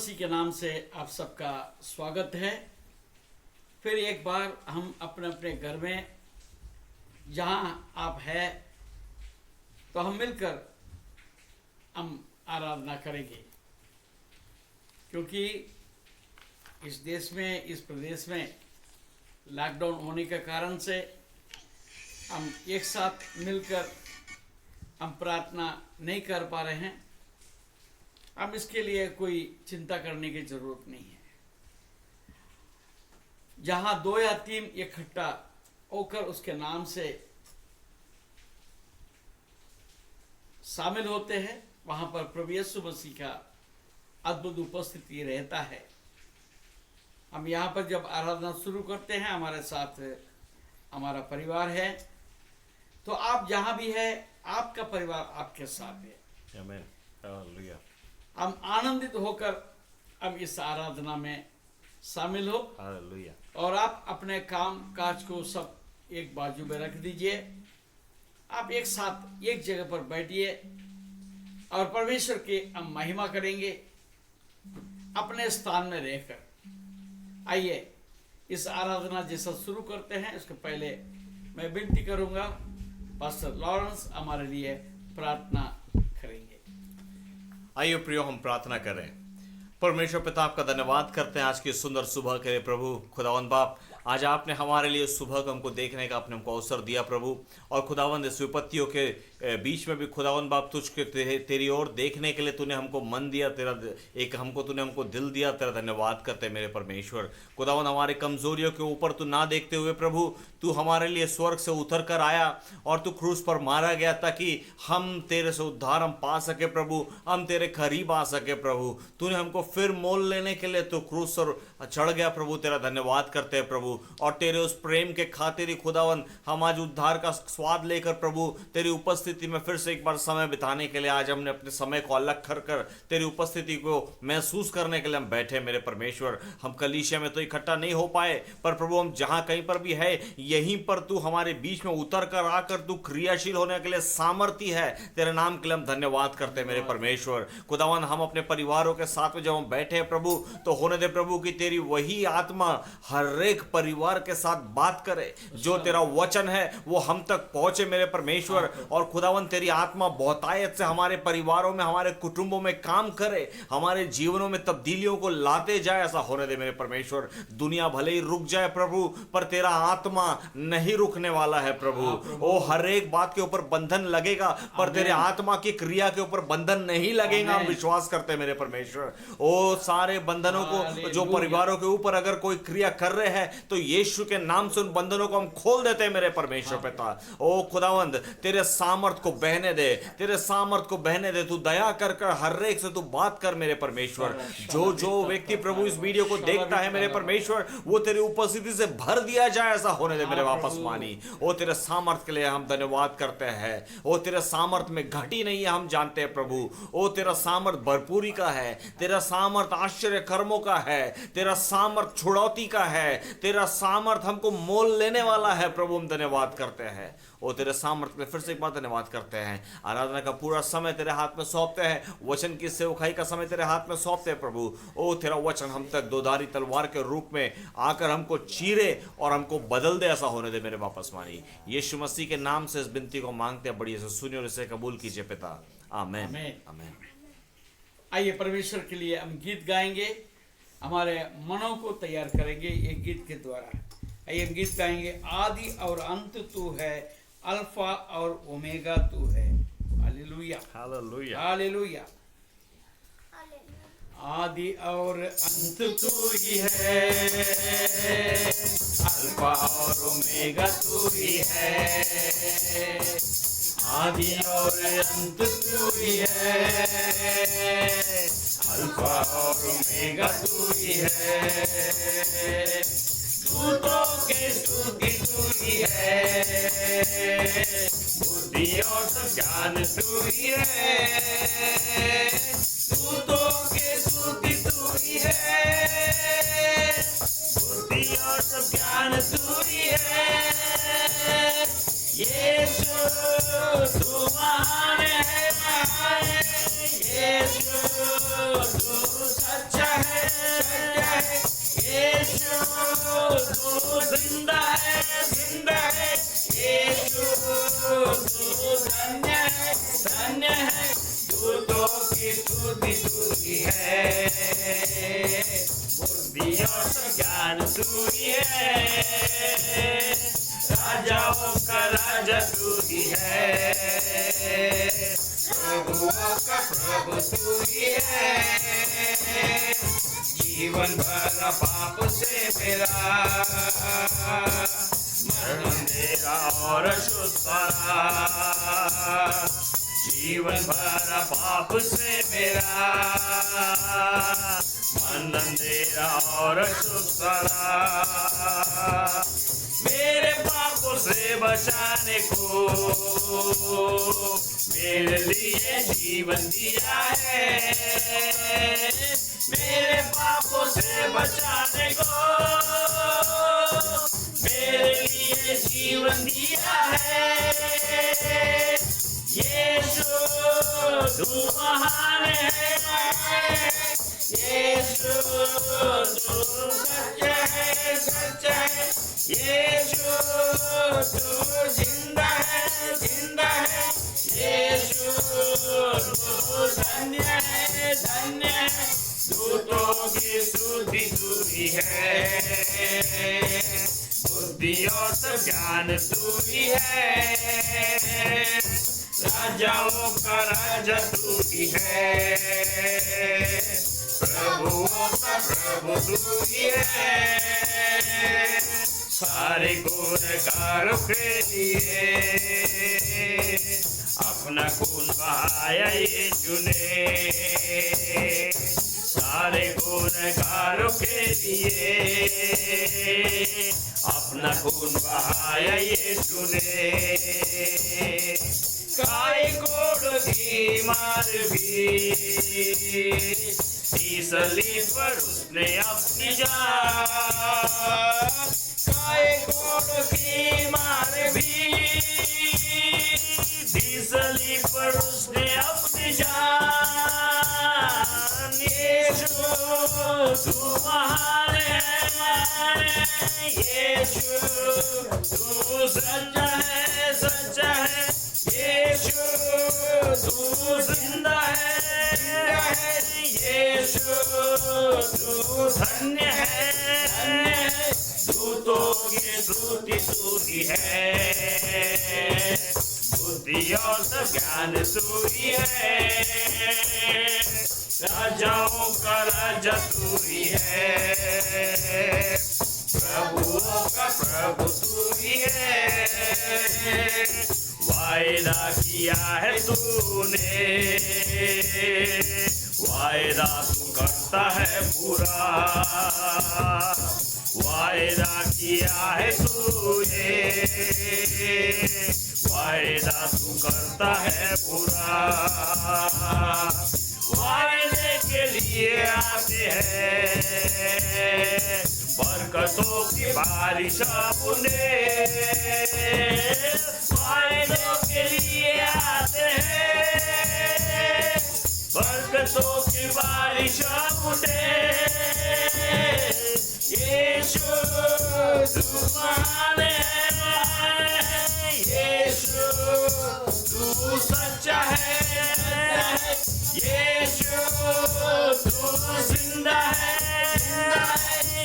मसीह के नाम से आप सबका स्वागत है। फिर एक बार हम अपने अपने घर में जहाँ आप है तो हम मिलकर हम आराधना करेंगे, क्योंकि इस देश में, इस प्रदेश में लॉकडाउन होने के कारण से हम एक साथ मिलकर हम प्रार्थना नहीं कर पा रहे हैं। अब इसके लिए कोई चिंता करने की जरूरत नहीं है। जहां 2 या 3 इकट्ठा होकर उसके नाम से शामिल होते हैं, वहां पर प्रभु यीशु मसीह का अद्भुत उपस्थिति रहता है। हम यहाँ पर जब आराधना शुरू करते हैं, हमारे साथ हमारा परिवार है, तो आप जहां भी है, आपका परिवार आपके साथ है। आमीन, हालेलुया। हम आनंदित होकर अब इस आराधना में शामिल हो, हालेलुया। और आप अपने काम काज को सब एक बाजू में रख दीजिए। आप एक साथ एक जगह पर बैठिए और परमेश्वर की हम महिमा करेंगे अपने स्थान में रहकर। आइए इस आराधना जैसा शुरू करते हैं। इसके पहले मैं विनती करूंगा, पास्टर लॉरेंस हमारे लिए प्रार्थना करेंगे। आइए प्रियो, हम प्रार्थना करें। परमेश्वर पिता, आपका धन्यवाद करते हैं आज की सुंदर सुबह के लिए। प्रभु खुदावंद बाप, आज आपने हमारे लिए सुबह को हमको देखने का आपने हमको अवसर दिया प्रभु। और खुदावंद इस विपत्तियों के बीच में भी खुदावंद बाप तुझके तेरी ओर देखने के लिए तूने हमको मन दिया, तेरा एक तूने हमको दिल दिया। तेरा धन्यवाद करते हैं मेरे परमेश्वर। खुदावंद हमारे कमजोरियों के ऊपर तू ना देखते हुए प्रभु, तू हमारे लिए स्वर्ग से उतर कर आया और तू क्रूस पर मारा गया ताकि हम तेरे से उद्धार हम पा सके प्रभु, हम तेरे करीब आ सके प्रभु। तूने हमको फिर मोल लेने के लिए तू क्रूस पर चढ़ गया प्रभु। तेरा धन्यवाद करते हैं प्रभु। और तेरे उस प्रेम के खातिर ही खुदावन हम आज उद्धार का स्वाद लेकर प्रभु तेरी उपस्थिति में फिर से एक बार समय बिताने के लिए आज हमने अपने समय को अलग कर तेरी उपस्थिति को महसूस करने के लिए हम बैठे मेरे परमेश्वर। हम कलीसिया में तो इकट्ठा नहीं हो पाए, पर प्रभु हम जहां कहीं पर भी है, यहीं पर तू हमारे बीच में उतर कर आकर तू क्रियाशील होने के लिए सामर्थ्य है। तेरे नाम के लिए हम धन्यवाद करते हैं मेरे परमेश्वर। खुदावन हम अपने परिवारों के साथ में जब हम बैठे हैं प्रभु, तो होने दे प्रभु की तेरी वही आत्मा हर एक परिवार के साथ बात करे, जो तेरा वचन है वो हम तक पहुंचे मेरे परमेश्वर। और खुदावन तेरी आत्मा बहुतायत से हमारे परिवारों में, हमारे कुटुंबों में काम करे, हमारे जीवनों में तब्दीलियों को लाते जाए, ऐसा होने दे मेरे परमेश्वर। दुनिया भले ही रुक जाए प्रभु, पर तेरा आत्मा नहीं रुकने वाला है प्रभु। ओ हर एक बात के ऊपर बंधन लगेगा, पर तेरे आत्मा की क्रिया के ऊपर बंधन नहीं लगेगा। हम विश्वास करते हैं मेरे परमेश्वर। ओ सारे बंधनों को जो परिवारों के ऊपर अगर कोई क्रिया कर रहे हैं, तो यीशु के नाम से उन बंधनों को हम खोल देते हैं मेरे परमेश्वर पिता। ओ खुदावंद तेरे सामर्थ को बहने दे, तेरे सामर्थ को बहने दे। तू दया कर कर हर एक से तू बात कर मेरे परमेश्वर। जो जो व्यक्ति प्रभु इस वीडियो को देखता है मेरे परमेश्वर, वो तेरी उपस्थिति से भर दिया जाए, ऐसा होने दे मेरे वापस मानी। ओ तेरे सामर्थ के लिए हम धन्यवाद करते हैं। ओ तेरे सामर्थ में घटी नहीं है, हम जानते हैं प्रभु। ओ तेरा सामर्थ भरपूरी का है, तेरा सामर्थ आश्चर्य कर्मों का है, तेरा सामर्थ छुड़ौती का है, तेरा सामर्थ हमको मोल लेने वाला है प्रभु। हम धन्यवाद करते हैं। ओ तेरे सामर्थ में फिर से एक बार धन्यवाद करते हैं। आराधना का पूरा समय तेरे हाथ में सौंपते हैं, वचन की सेवकाई का समय तेरे हाथ में सौंपते हैं प्रभु। ओ तेरा वचन हम तक दोधारी तलवार के रूप में आकर हमको चीरे और हमको बदल दे, ऐसा होने दे मेरे वापस मानी। यीशु मसीह के नाम से इस विनती को मांगते हैं, बड़ी से सुनिए और इसे कबूल कीजिए पिता। आमीन, आमीन। आइए परमेश्वर के लिए हम गीत गाएंगे, हमारे मनों को तैयार करेंगे एक गीत के द्वारा। आइए हम गीत गाएंगे। आदि और अंत तू है, अल्फा और ओमेगा तू है। Hallelujah, hallelujah, hallelujah. आदि और अंत तू ही है, अल्फा और ओमेगा तू ही है। आदि और अंत तू ही है, अल्फा और ओमेगा तू ही है। दूतों के स्तुति तू ही है, बुद्धि और सब ज्ञान तू ही है। दूतों के स्तुति तू ही है, बुद्धि और सब ज्ञान तू ही है। यीशु तू महान है, यीशु तू सच्चा प्रभु तू ही है, जीवन भर पाप से मेरा मरण मेरा और छुटकारा, जीवन भर पाप से मेरा बंधन तेरा और छुटकारा, मेरे पापों से बचाने को मेरे लिए जीवन दिया है, मेरे पापों से बचाने को मेरे लिए जीवन दिया है। यीशु तू महान है, यीशु तू सच्चा है, सच्चा है, यीशु तू जिंदा है, जिंदा है, यीशु तू धन्य है, धन्य है, दूतों की स्तुति तू ही है, बुद्धि और सब ज्ञान तू ही है, राजाओं का राजा तू ही है, प्रभुओं का प्रभु तू ही है, सारे गुनहगारों के लिए अपना खून बहाया यीशु ने, सारे गुनहगारों के लिए अपना खून बहाया यीशु ने, काय कोड़ की मार भी सलीब पर उसने अपनी जान, काय कोड़ की मार भी सलीब पर उसने अपनी जान, यीशु तू महान है, यीशु तू सच्चा है, सच्चा है, यीशु तू जिंदा है, यीशु तू धन्य है, दूतों की स्तुति तू ही है, बुद्धि और सब ज्ञान तू ही है, राजाओं का राजा तू ही है, प्रभुओं का प्रभु तू ही है, वायदा किया है तूने, वायदा तू करता है पूरा, वायदा किया है तूने, वायदा तू करता है पूरा, वायदे के लिए आते हैं बरकतों की बारिश अपने, वायदों के लिए आते हैं बरकतों की बारिश अपने, यीशु तू महान है, यीशु तू सच्चा है, यीशु तू जिंदा है,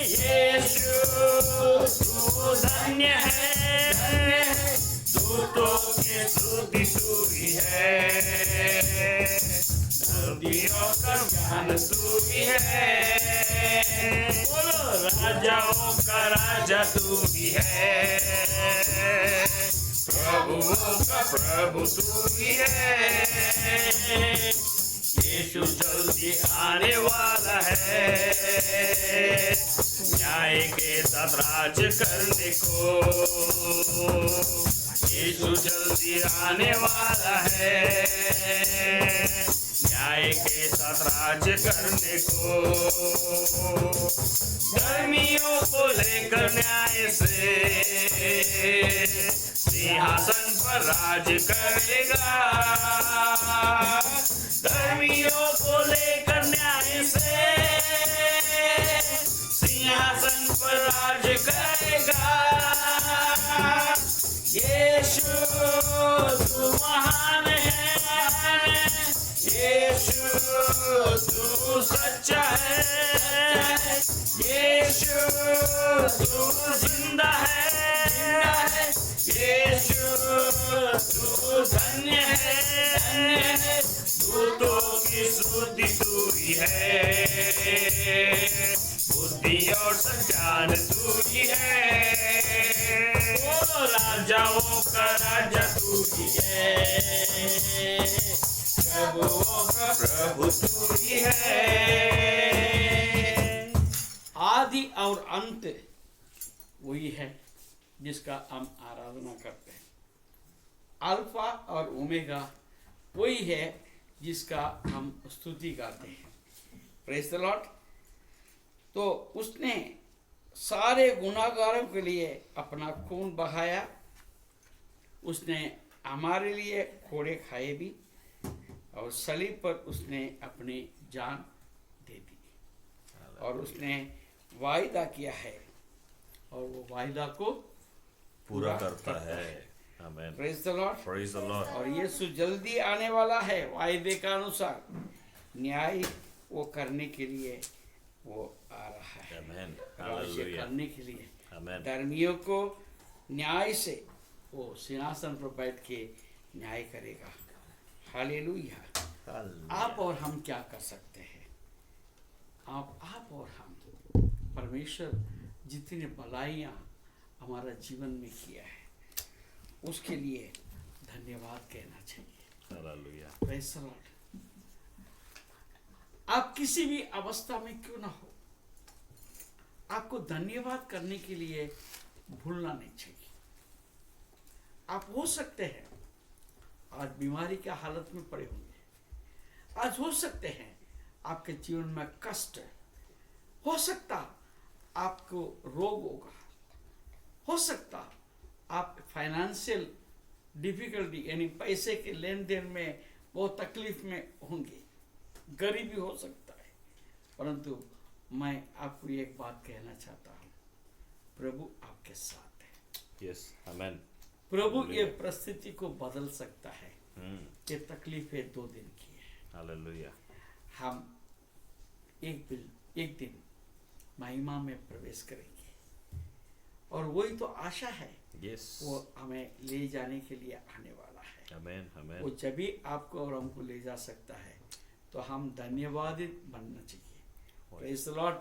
यीशु तू धन्य है, दूतों की स्तुति तू ही है, धर्मियों का ज्ञान तू ही है, बोलो राजाओं का राजा तू ही है, प्रभुओं का प्रभु तू ही है, यीशु जल्दी आने वाला है, न्याय के साथ राज करने को, यीशु जल्दी आने वाला है, न्याय के साथ राज करने को, धर्मियों को लेकर न्याय से सिंहासन पर राज करेगा, धर्मियों को लेकर न्याय से सिंहासन पर राज करेगा, यीशु तू महान है, यीशु तू सच्चा है, यीशु तू जिंदा है, यीशु तू धन्य है, दूतों प्रभुओं का प्रभु तू ही है। आदि और अंत वही है जिसका हम आराधना करते हैं। अल्फा और ओमेगा वही है जिसका हम स्तुति गाते हैं। Praise the Lord. तो उसने सारे गुनाहगारों के लिए अपना खून बहाया, उसने हमारे लिए कोड़े खाए भी, और सलीब पर उसने अपनी जान दे दी, और उसने वायदा किया है और वो वायदा को पूरा करता है। आमीन। Praise the Lord. Praise the Lord. और यीशु जल्दी आने वाला है। वायदे का अनुसार न्याय वो करने के लिए वो आ रहा है। आमीन। राज्य हालेलुया। करने के लिए आमीन। धर्मियों को न्याय से वो सिंहासन पर बैठ के न्याय करेगा। हालेलुया। आप और हम क्या कर सकते हैं? आप और हम, परमेश्वर जितनी भलाइयाँ हमारा जीवन में किया है उसके लिए धन्यवाद कहना चाहिए। हालेलुया। Praise the Lord. आप किसी भी अवस्था में क्यों ना हो, आपको धन्यवाद करने के लिए भूलना नहीं चाहिए। आप हो सकते हैं आज बीमारी के हालत में पड़े होंगे, आज हो सकते हैं आपके जीवन में कष्ट, हो सकता आपको रोग होगा, हो सकता आप फाइनेंशियल डिफिकल्टी यानी पैसे के लेन देन में बहुत तकलीफ में होंगे, गरीबी हो सकता है, परंतु मैं आपको एक बात कहना चाहता हूँ, प्रभु आपके साथ है। यस। आमीन। प्रभु ये परिस्थिति को बदल सकता है। ये तकलीफें 2 दिन की है। हालेलुया। हम एक दिन महिमा में प्रवेश करेंगे और वही तो आशा है। यस। वो हमें ले जाने के लिए आने वाला है। आमीन। आमीन। वो जब भी आपको और हमको ले जा सकता है तो हम धन्यवादित बनना चाहिए। Praise the Lord.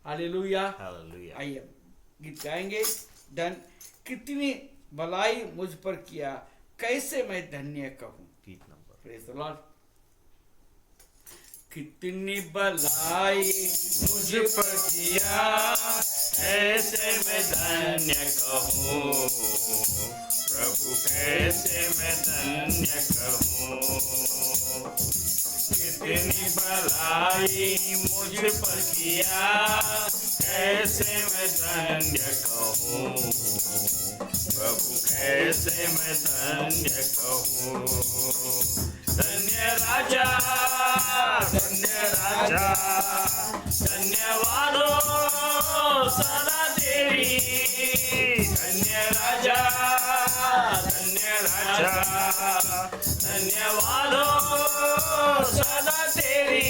Hallelujah. Hallelujah. आइए गीत गाएंगे। कितनी भलाई मुझ पर किया, कैसे मैं धन्य कहूँ। गीत नंबर। Praise the Lord. कितनी भलाई मुझ पर किया, कैसे मैं धन्य कहूँ प्रभु, कैसे मैं धन्य कहूँ। कितनी भलाई मुझ पर किया, कैसे मैं धन्य कहूँ प्रभु, कैसे मैं धन्य कहूँ। धन्य राजा, धन्य राजा, धन्यवाद हो सदा तेरी। धन्य राजा, धन्य राजा, धन्यवाद हो सदा तेरी।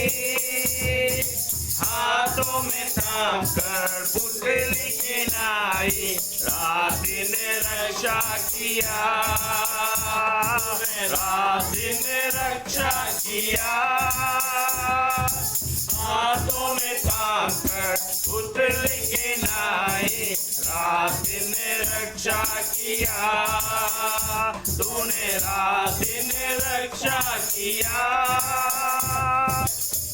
हाथों में थाम कर पुतली की नाई, रात दिन रक्षा किया, रात दिन रक्षा किया। हाथों में थाम कर पुतली की नाई, रात दिन रक्षा किया। तूने रात दिन रक्षा किया।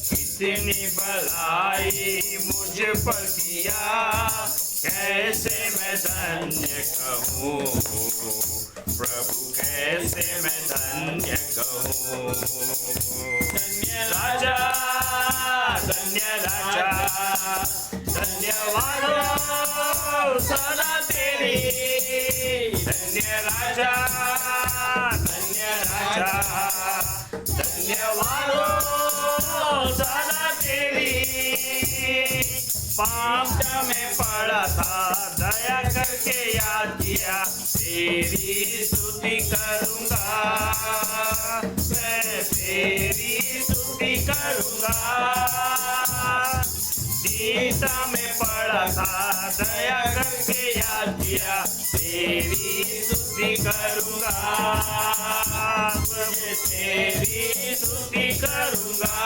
कितनी भलाई मुझ पर किया, कैसे मैं धन्य कहूँ प्रभु, कैसे मैं धन्य कहूँ। धन्य राजा, धन्य राजा, धन्यवाद हो सदा तेरी। धन्य राजा, धन्य राजा, धन्यवाद हो सदा तेरी। पाप में पड़ा था, दया करके याद किया, तेरी स्तुति करूँगा, मैं तेरी स्तुति करूँगा। सीता में पड़ा था, दया करके याद किया, तेरी स्तुति करूँगा, मैं तेरी स्तुति करूँगा।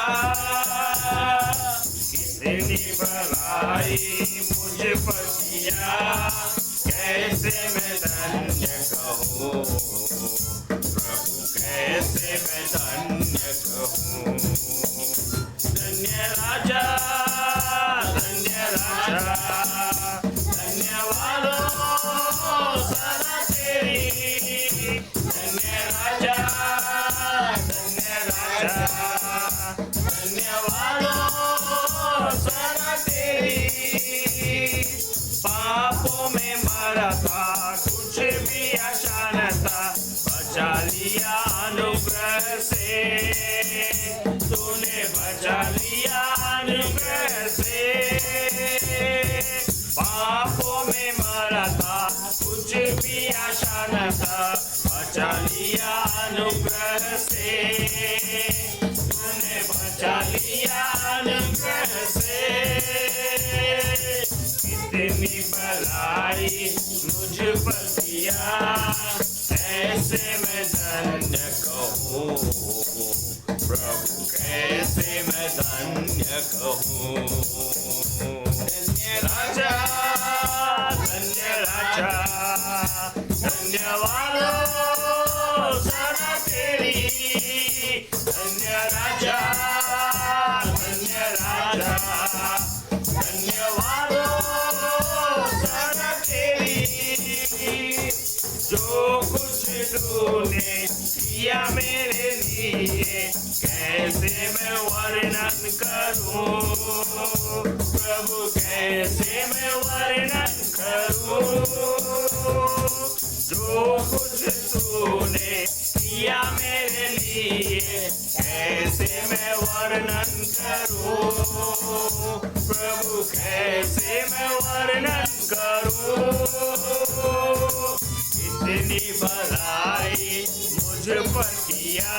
कितनी भलाई मुझ पर किया, कैसे मैं धन्य कहूँ प्रभु, कैसे मैं धन्य कहूँ। धन्य राजा, धन्य राजा, धन्यवाद सदा तेरी। धन्य राजा, धन्य राजा, धन्यवाद सदा तेरी। पापों में मरा था, कुछ भी आशा न था, बचा लिया अनुग्रह से। तूने बचा लिया अनुग्रह से। पापों में मरा था, कुछ भी आशा न था, बचा लिया अनुग्रह से। तूने बचा लिया अनुग्रह से। कितनी भलाई मुझ पर किया, ऐसे मैं धन्य कहूँ। प्रभु कैसे मैं धन्य कहूँ। धन्य राजा, धन्य राजा, धन्यवाद सदा तेरी। धन्य राजा, धन्य राजा, धन्यवाद सदा तेरी। जो कुछ तूने किया मेरे लिए, कैसे मैं वर्णन करूं। प्रभु कैसे मैं वर्णन करूं। जो कुछ तूने किया मेरे लिए, कैसे मैं वर्णन करूं। प्रभु कैसे मैं वर्णन करूं। इतनी भलाई मुझ पर किया,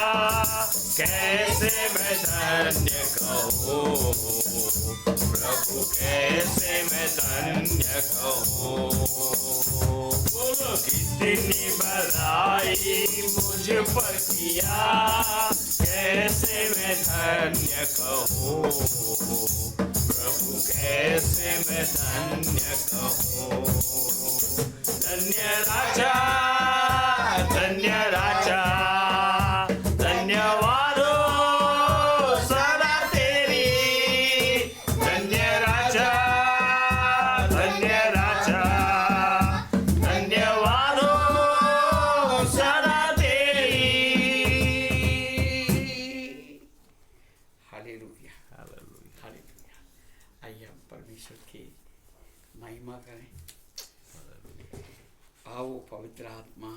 कैसे मैं धन्य कहूँ। प्रभु कैसे मैं धन्य कहूँ। बोलो कितनी भलाई मुझ पर किया, कैसे मैं धन्य कहूँ। प्रभु कैसे मैं धन्य कहूँ। धन्य राजा, धन्य राजा, धन्यवाद सदा तेरी। धन्य राजा, धन्य राजा, धन्यवाद सदा तेरी। Hallelujah, hallelujah. आइए हम परमेश्वर की महिमा करें। आओ पवित्र आत्मा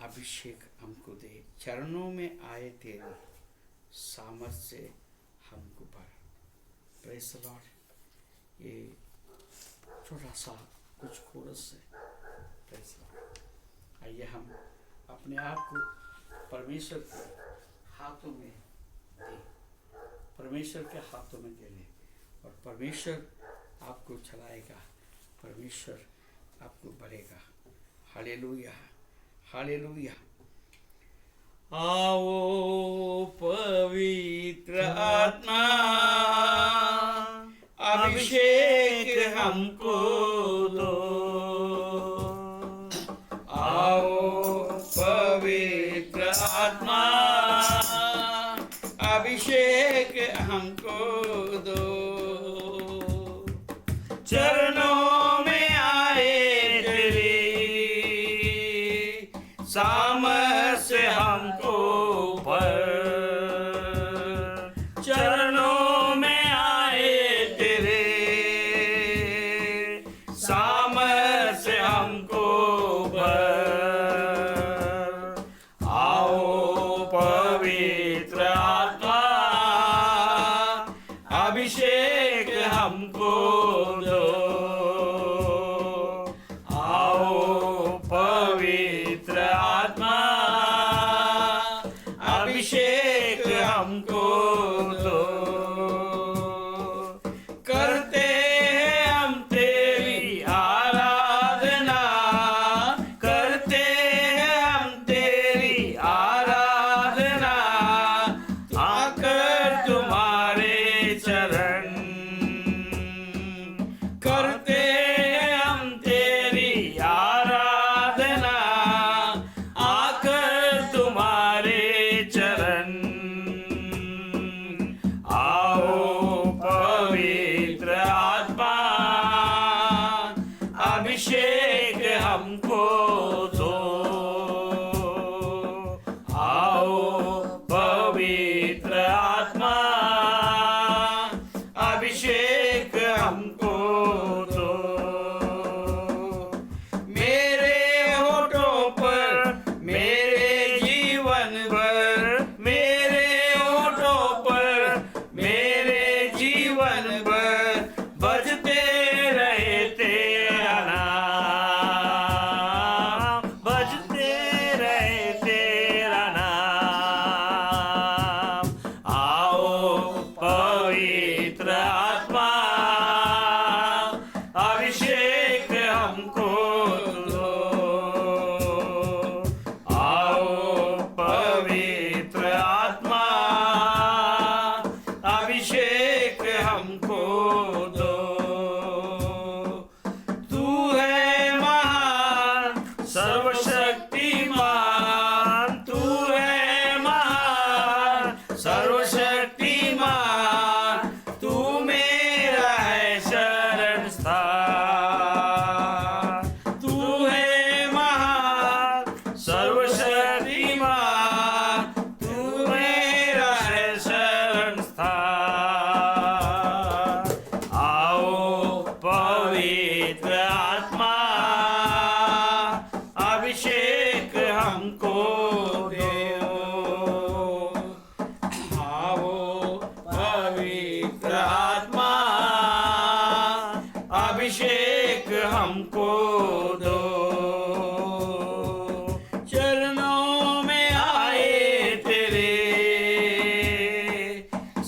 अभिषेक हमको दे, चरणों में आए तेरे सामर्थ से हमको भर। Praise the Lord. ये छोटा सा कुछ कोरस है। Praise the Lord. आइए हम अपने आप को परमेश्वर के हाथों में दें, परमेश्वर के हाथों में दे लें, और परमेश्वर आपको चलाएगा, परमेश्वर आपको बढ़ेगा। Hallelujah, hallelujah. आओ पवित्र आत्मा अभिषेक हमको दो। आओ पवित्र आत्मा अभिषेक हमको दो। चरणों में आए तेरी सामर्थ से हमको भर। चरणों में आए तेरे सामर्थ से हमको भर। आओ पवित्र आत्मा अभिषेक हमको दो। आओ पवित्र आत्मा अभिषेक हमको दो। करते हैं हम तेरी आराधना, करते हैं हम तेरी आराधना। आकर तुम्हारे चरण करते हैं हम तेरी आराधना। आकर तुम्हारे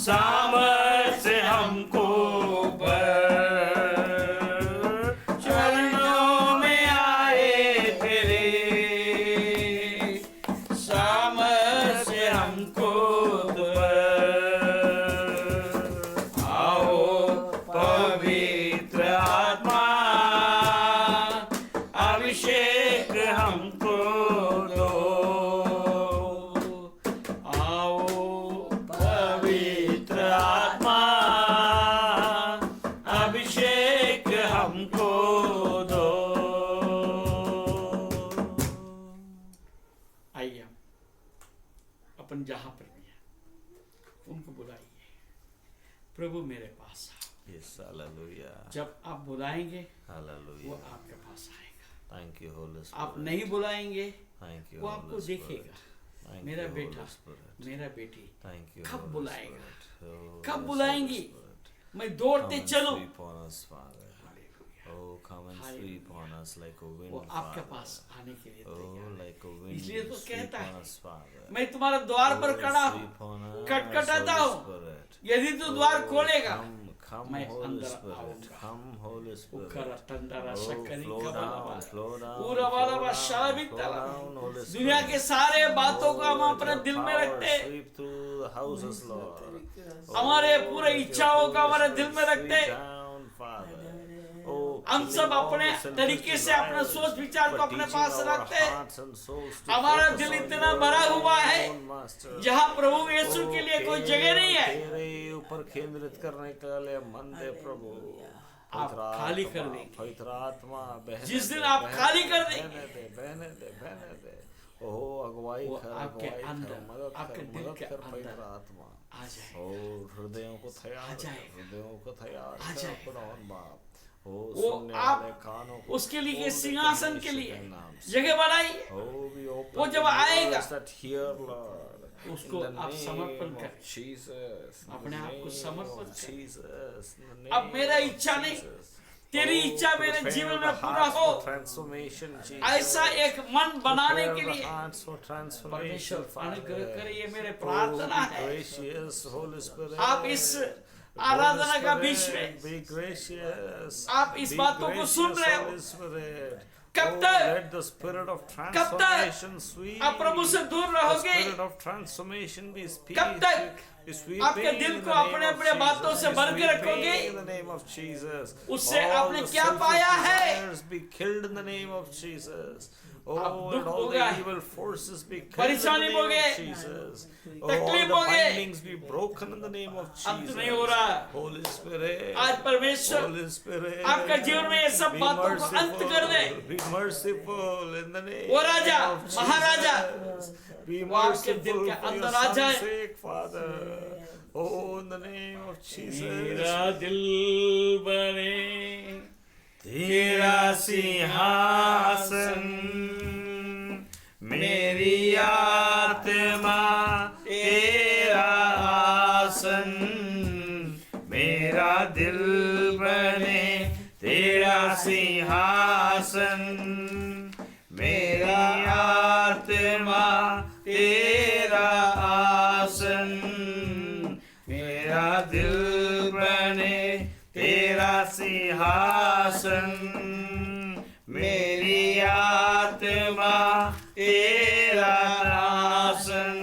सामर्थ्य हमको भर, चरणों में आए तेरे, सामर्थ्य हमको पवित्र आत्मा अभिषेक हमको दो, आओ पवित्र आत्मा अभिषेक हमको दो। आइए अपन जहां पर भी हैं उनको बुलाइए, प्रभु मेरे पास आओ। Yes, hallelujah. जब आप बुलाएंगे वो Hallelujah. आपके पास आएगा, Thank you, Holy Spirit. आप नहीं बुलाएंगे Thank you, वो Holy आपको Spirit. देखेगा। Thank मेरा you, Holy बेटा, Spirit. मेरा बेटी Thank you, कब Holy बुलाएगा? Spirit. Oh, कब yes, बुलाएंगी? Holy Spirit. मैं Come दौड़ते and चलूं, sweep on us, Father. Oh, come and sweep on us like a wind, वो आपके Father. पास आने के लिए Oh, तैयार है। like a wind, इसलिए तो sweep कहता on है, us, Father. मैं तुम्हारे द्वार पर Oh, खड़ा हूँ, sweep on us, खटखटाता Holy हूँ, Spirit. यदि तू द्वार Oh, खोलेगा come, मैं Holy अंदर Spirit. आऊंगा। Come, Holy Spirit. उखरा तंदरा Oh, शक्करी flow कबलावा, down, flow down, पूरा वाला flow बादशाह down, भी flow तला। down, Holy Spirit. दुनिया के सारे बातों को हम Oh, अपने let दिल your में power रखते हैं, sweep through the houses, Lord. हमारे Oh, पूरे let your इच्छाओं को Holy हमारे Spirit दिल में रखते sweep हैं। down, Father. Oh, हम सब killing all अपने the selfish तरीके से अपने desires, सोच विचार को but अपने teaching पास our रखते हैं। hearts and souls to हमारा focus दिल on इतना your भरा हुआ है, own Master. जहाँ प्रभु यीशु Oh, के लिए कोई जगह नहीं है। तेरे ऊपर केंद्रित करने के लिए मन दे प्रभु। आप पवित्र खाली आत्मा, कर देंगे। पवित्र आत्मा बहने जिस दिन दे, आप बहने खाली दे, कर देंगे, बहने दे। ओह अगुवाई वो कर, आपके अगुवाई अंदर, कर, आपके दिल मदद के कर अंदर पवित्र आत्मा। आ जाए, ओ हृदयों को आ तैयार कर, जाएगा। हृदयों को तैयार आ कर जाएगा। खुदावन बाप। ओ वो सुनने आप वाले कानों को उसके लिए खोल दे सिंहासन के परमेश्वर लिए के नाम से। जगह बनाइए। Oh, we open वो जब the आएगा, ears that hear, Lord. उसको In the आप name समर्पण of करें। Jesus. In the अपने आप को name समर्पण of करें। Jesus. In the अब name मेरा of इच्छा नहीं, Jesus. तेरी Oh, इच्छा मेरे prepare जीवन the में पूरा hearts हो। for transformation, Jesus. ऐसा एक मन बनाने Prepare के the लिए hearts for transformation, परमेश्वर अनुग्रह Father. करे, ये मेरे Oh, प्रार्थना be है। gracious, Holy Spirit. आप इस आराधना का बीच में Be gracious. आप इस Be बातों को सुन gracious, रहे हो। Holy Spirit. कब Oh, तक? let the spirit of कब तक transformation sweep. आप प्रभु से दूर The रहोगे? spirit of transformation be कब तक आपके दिल को अपने अपने बातों से भर के रखोगे? in the name of Jesus. उससे All आपने the क्या selfish पाया है? desires be killed in the name of Jesus. Oh, आप and दुख all the होगा, evil forces be killed in the परेशानी name होगे, of Jesus. Oh, तकलीफ the होगे, bindings be broken in the name of अंत Jesus. नहीं हो रहा। Holy Spirit. आज परमेश्वर Holy Spirit. आपका जीवन में ये सब Be बातों को अंत कर दे। merciful. Be merciful in the name वो राजा, of Jesus. महाराजा, Be वो आपके दिल merciful के for your अंदर आ son's जाए। sake, Father. Oh, in the name of Jesus. मेरा दिल बने तेरा सिंहासन, मेरी आत्मा तेरा आसन, मेरा दिल बने तेरा सिंहासन, मेरा आत्मा तेरा आसन, मेरा दिल बने तेरा सिंहासन, मेरी आत्मा तेरा आसन,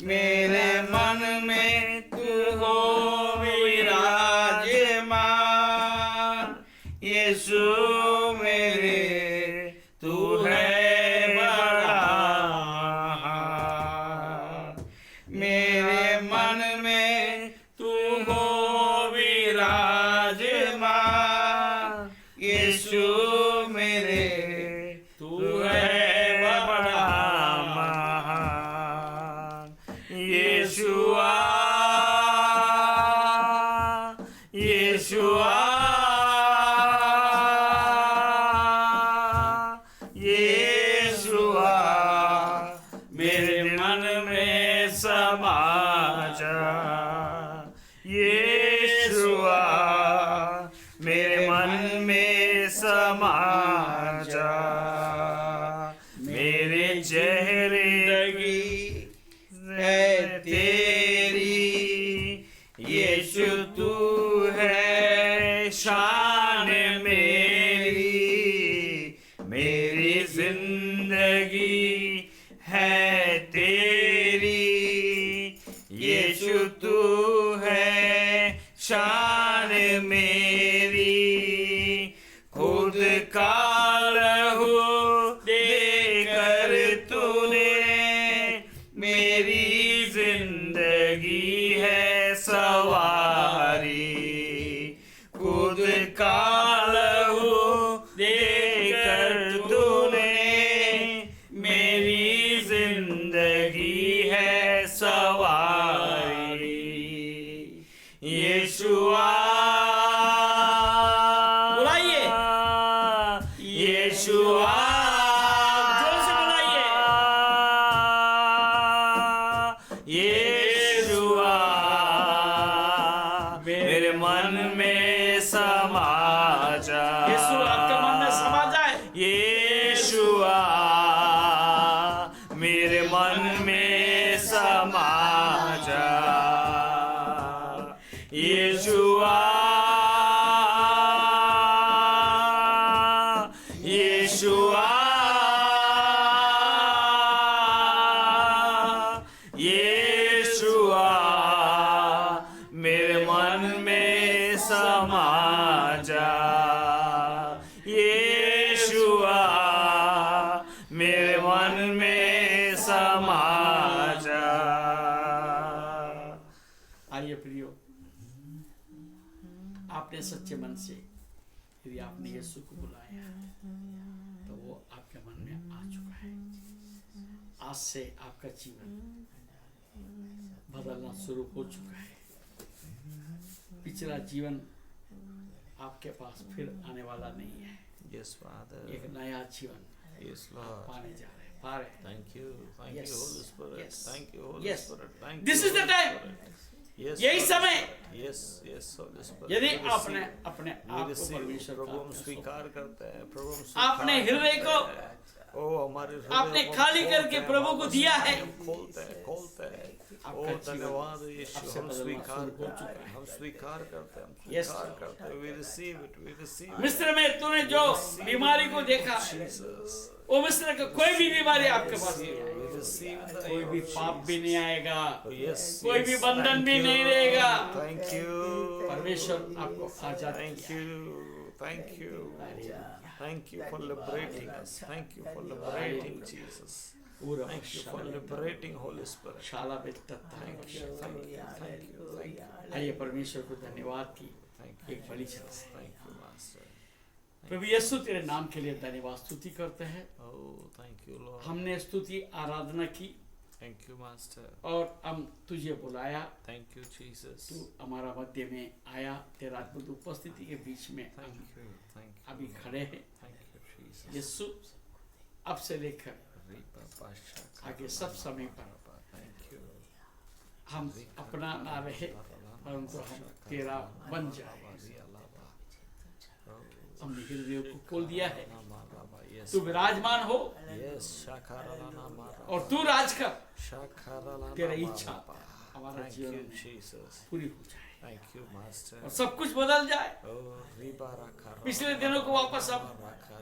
मेरे मन में तू हो विराजमान, यीशु मेरे तू है बड़ा, मेरे मन में तू हो विराजमान, यीशु मेरे तू है बड़ा महान, यीशुआ यीशुआ यीशुआ मेरे मन में समा जा, यीशुआ मेरे मन में समा जा, मेरे चेहरे है तेरी जिंदगी है सवारी, खुद का लहू देकर तूने मेरी जिंदगी है सवारी। यीशुआ बुलाइए, यीशुआ जोर से बुलाइए। यीशुआ मेरे मन में समा जा। यीशु आपके मन में समा जाए। यीशुआ मेरे मन में समा जा। यीशुआ यीशुआ यीशुआ मेरे मन में समा जा। यीशुआ मेरे मन में समा जा। आइए प्रियो, आपने सच्चे मन से यदि आपने यीशु को बुलाया तो वो आपके मन में आ चुका है। आज से आपका जीवन बदलना शुरू हो चुका है। पिछला जीवन आपके पास फिर आने वाला नहीं है। Yes, Father. एक नया जीवन Yes, आप Lord. पाने जा रहे हैं, पा रहे हैं। Thank you, Yes. Holy Spirit. Yes. Thank you, Holy Yes. Spirit. Thank This you, is the Holy time. Spirit. Yes, यही Holy समय। Spirit. Yes, yes, Holy Spirit. यदि We receive. आपने अपने We आप को receive. परमेश्वर प्रभु हम का स्वीकार करते हैं, प्रभु हम आपने स्वीकार हृदय करते को हैं। ओ हमारे हृदय आपने को खाली खोलते करके हैं, प्रभु को वापस दिया है। हम खोलते हैं, खोलते हैं। ओ आपका जीवन धन्यवाद यीशु, आपसे हम बदलना स्वीकार शुरू हो करते चुका हैं, है। हम स्वीकार करते हैं, हम Yes, स्वीकार Lord. करते हैं। We receive it, we receive it. मिस्र में तूने जो बीमारी को देखा है, Jesus. वो मिस्र का कोई भी बीमारी आपके पास नहीं आएगी। We receive the कोई भी पाप भी नहीं आएगा, Yes, कोई भी yes. बंधन Thank भी you. नहीं रहेगा। Thank you. परमेश्वर आपको आजाद Thank किया। you. Thank you. Thank you for liberating us. Thank you for liberating Jesus. पूरा Thank you for liberating Holy Spirit. शाला बेतता Thank you. Thank you. Thank you. Thank you. आइए परमेश्वर को धन्यवाद की Thank एक बड़ी चढ़ से। Thank you, Master. प्रभु यीशु तेरे नाम के लिए धन्यवाद स्तुति करते हैं। Oh, thank you, Lord. हमने स्तुति आराधना की Thank you, Master. और हम तुझे बुलाया, Thank you, Jesus. तू हमारा मध्य में आया। तेरा अद्भुत उपस्थिति के बीच में हम Thank you. Thank you. अभी खड़े हैं। Thank you, Jesus. यीशु अब से लेकर आगे सब समय पर Thank you. हम अपना ना रहे परंतु हम तेरा बन जाए। हमने हृदय को खोल दिया है, Yes. तू विराजमान हो Yes. Shakaralana और तू राज कर। Shakaralana तेरा इच्छा हमारा Thank जीवन you, में Jesus. पूरी हो जाए Thank you, Master. और सब कुछ बदल जाए। Oh, Ribaraka. पिछले दिनों को वापस हम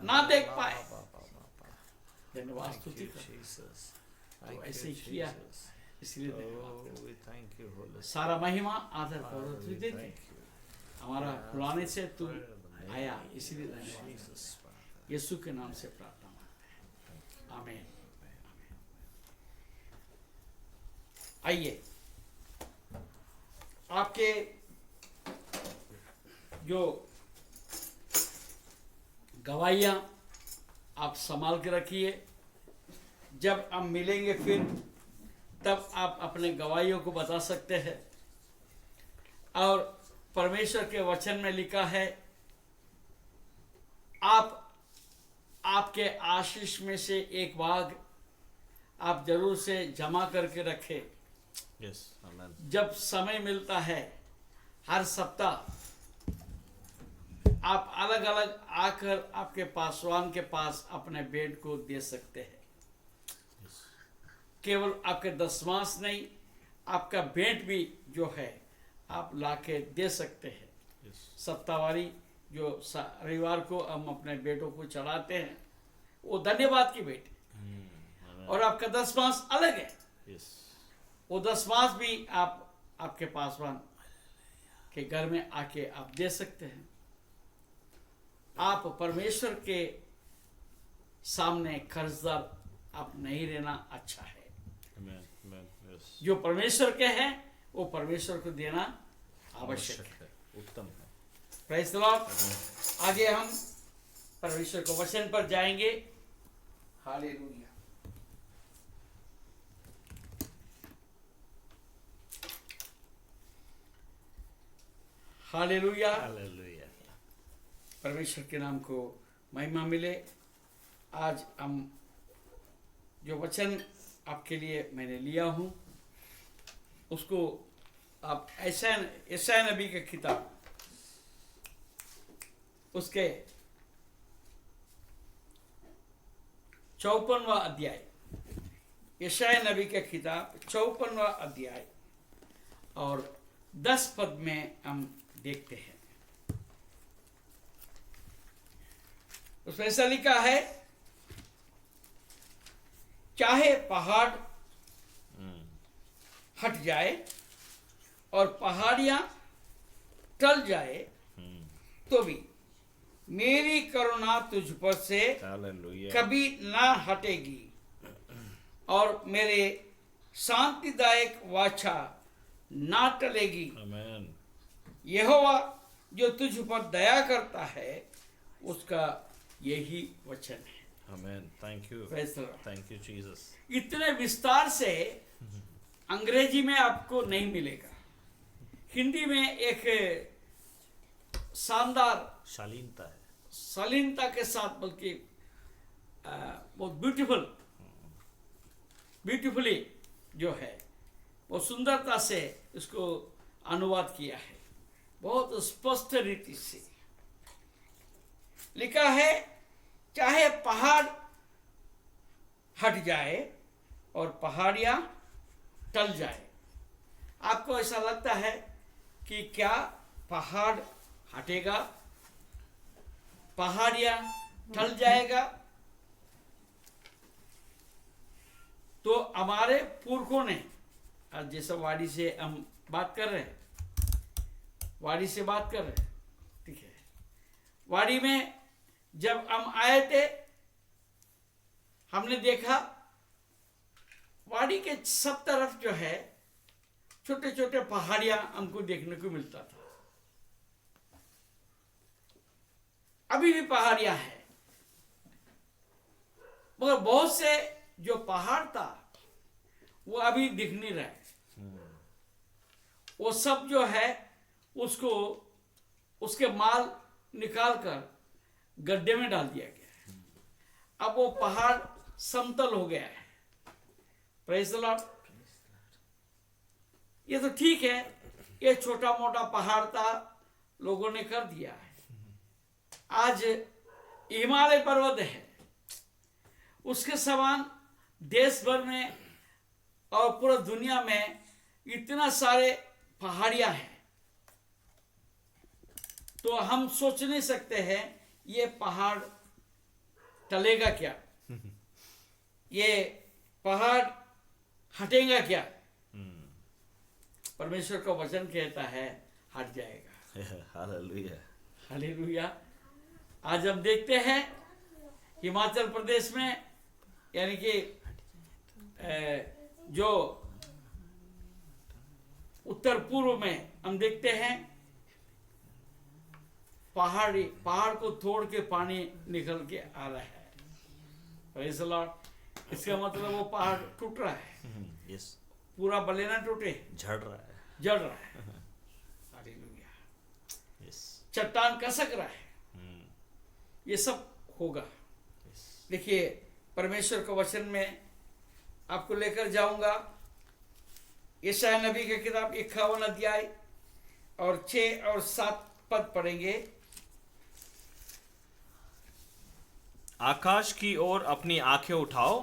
ना देख पाए। धन्यवाद Thank स्तुति you, कर, Jesus. तो Thank ऐसे you, ही किया Jesus. इसलिए धन्यवाद। Oh, we thank you, Holy Spirit. सारा महिमा आदर Father, पर we तुझे देते thank you. हमारा बुलाने से तू Prayer आया, इसलिए धन्यवाद। Jesus, Father. यीशु के नाम से प्रार्थना मांगते हैं, आमीन। आइए आपके जो गवाहियाँ आप संभाल के रखिए। जब हम मिलेंगे फिर तब आप अपने गवाहियों को बता सकते हैं। और परमेश्वर के वचन में लिखा है, आपके आशीष में से एक भाग आप जरूर से जमा करके रखें। Yes, Amen. जब समय मिलता है हर सप्ताह आप अलग अलग आकर आपके पासवान के पास अपने बेड को दे सकते हैं। केवल आपके दशमांश नहीं, आपका भेंट भी जो है आप लाके दे सकते हैं। Yes. सप्ताहवारी जो रविवार को हम अपने बेटों को चढ़ाते हैं वो धन्यवाद की भेंट है। Amen. और आपका दशमांश अलग है, Yes. वो दशमांश भी आप आपके पासवान के घर में आके आप दे सकते हैं। आप परमेश्वर के सामने कर्जदार आप नहीं रहना अच्छा है। Amen. Amen. Yes. जो परमेश्वर के हैं वो परमेश्वर को देना आवश्यक है। उत्तम है। Praise the Lord. आगे हम परमेश्वर के वचन पर जाएंगे। हालेलुया। हालेलुया। हालेलुया। परमेश्वर के नाम को महिमा मिले। आज हम जो वचन आपके लिए मैंने लिया हूँ उसको आप यशायाह नबी की किताब उसके 54वां अध्याय, यशायाह नबी की किताब 54वां अध्याय और 10 पद में हम देखते हैं। उसमें ऐसा लिखा है, चाहे पहाड़ हट जाए और पहाड़ियां टल जाए तो भी मेरी करुणा तुझ पर से कभी ना हटेगी और मेरे शांतिदायक वाचा ना टलेगी। आमीन। यहोवा जो तुझ पर दया करता है उसका यही वचन है। आमीन। Thank you. Praise the Lord। Thank you Jesus. इतने विस्तार से अंग्रेजी में आपको नहीं मिलेगा। हिंदी में एक शानदार शालीनता है, शालीनता के साथ, बल्कि बहुत ब्यूटीफुली जो है वो सुंदरता से इसको अनुवाद किया है। बहुत स्पष्ट रीति से लिखा है, चाहे पहाड़ हट जाए और पहाड़ियां टल जाए। आपको ऐसा लगता है कि क्या पहाड़ हटेगा, पहाड़ियां टल जाएगा? तो हमारे पुरखों ने, आज जैसा वाड़ी से हम बात कर रहे हैं, वाड़ी से बात कर रहे हैं, ठीक है। वाड़ी में जब हम आए थे हमने देखा वाड़ी के सब तरफ जो है छोटे छोटे पहाड़ियां हमको देखने को मिलता था। अभी भी पहाड़ियां हैं, मगर बहुत से जो पहाड़ था वो अभी दिख नहीं रहे। वो सब जो है उसको उसके माल निकाल कर गड्ढे में डाल दिया गया है। अब वो पहाड़ समतल हो गया है। Praise the Lord. ये तो ठीक है, ये छोटा मोटा पहाड़ था, लोगों ने कर दिया है। आज हिमालय पर्वत है, उसके समान देश भर में और पूरा दुनिया में इतना सारे पहाड़ियां हैं, तो हम सोच नहीं सकते हैं ये पहाड़ टलेगा क्या, ये पहाड़ हटेगा क्या। परमेश्वर का वचन कहता है हट जाएगा। हालेलुया। हालेलुया। आज हम देखते हैं हिमाचल प्रदेश में, यानी कि जो उत्तर पूर्व में हम देखते हैं पहाड़ को तोड़ के पानी निकल के आ रहा है। Praise the Lord. इसका मतलब वो पहाड़ टूट रहा है। यस। पूरा भले ना टूटे, झड़ रहा है, जड़ रहा है। हालेलुया। यस। चट्टान खसक रहा है। ये सब होगा। देखिए, परमेश्वर के वचन में आपको लेकर जाऊंगा। यशायाह नबी की किताब 51 अध्याय और 6 और 7 पद पढ़ेंगे। आकाश की ओर अपनी आंखें उठाओ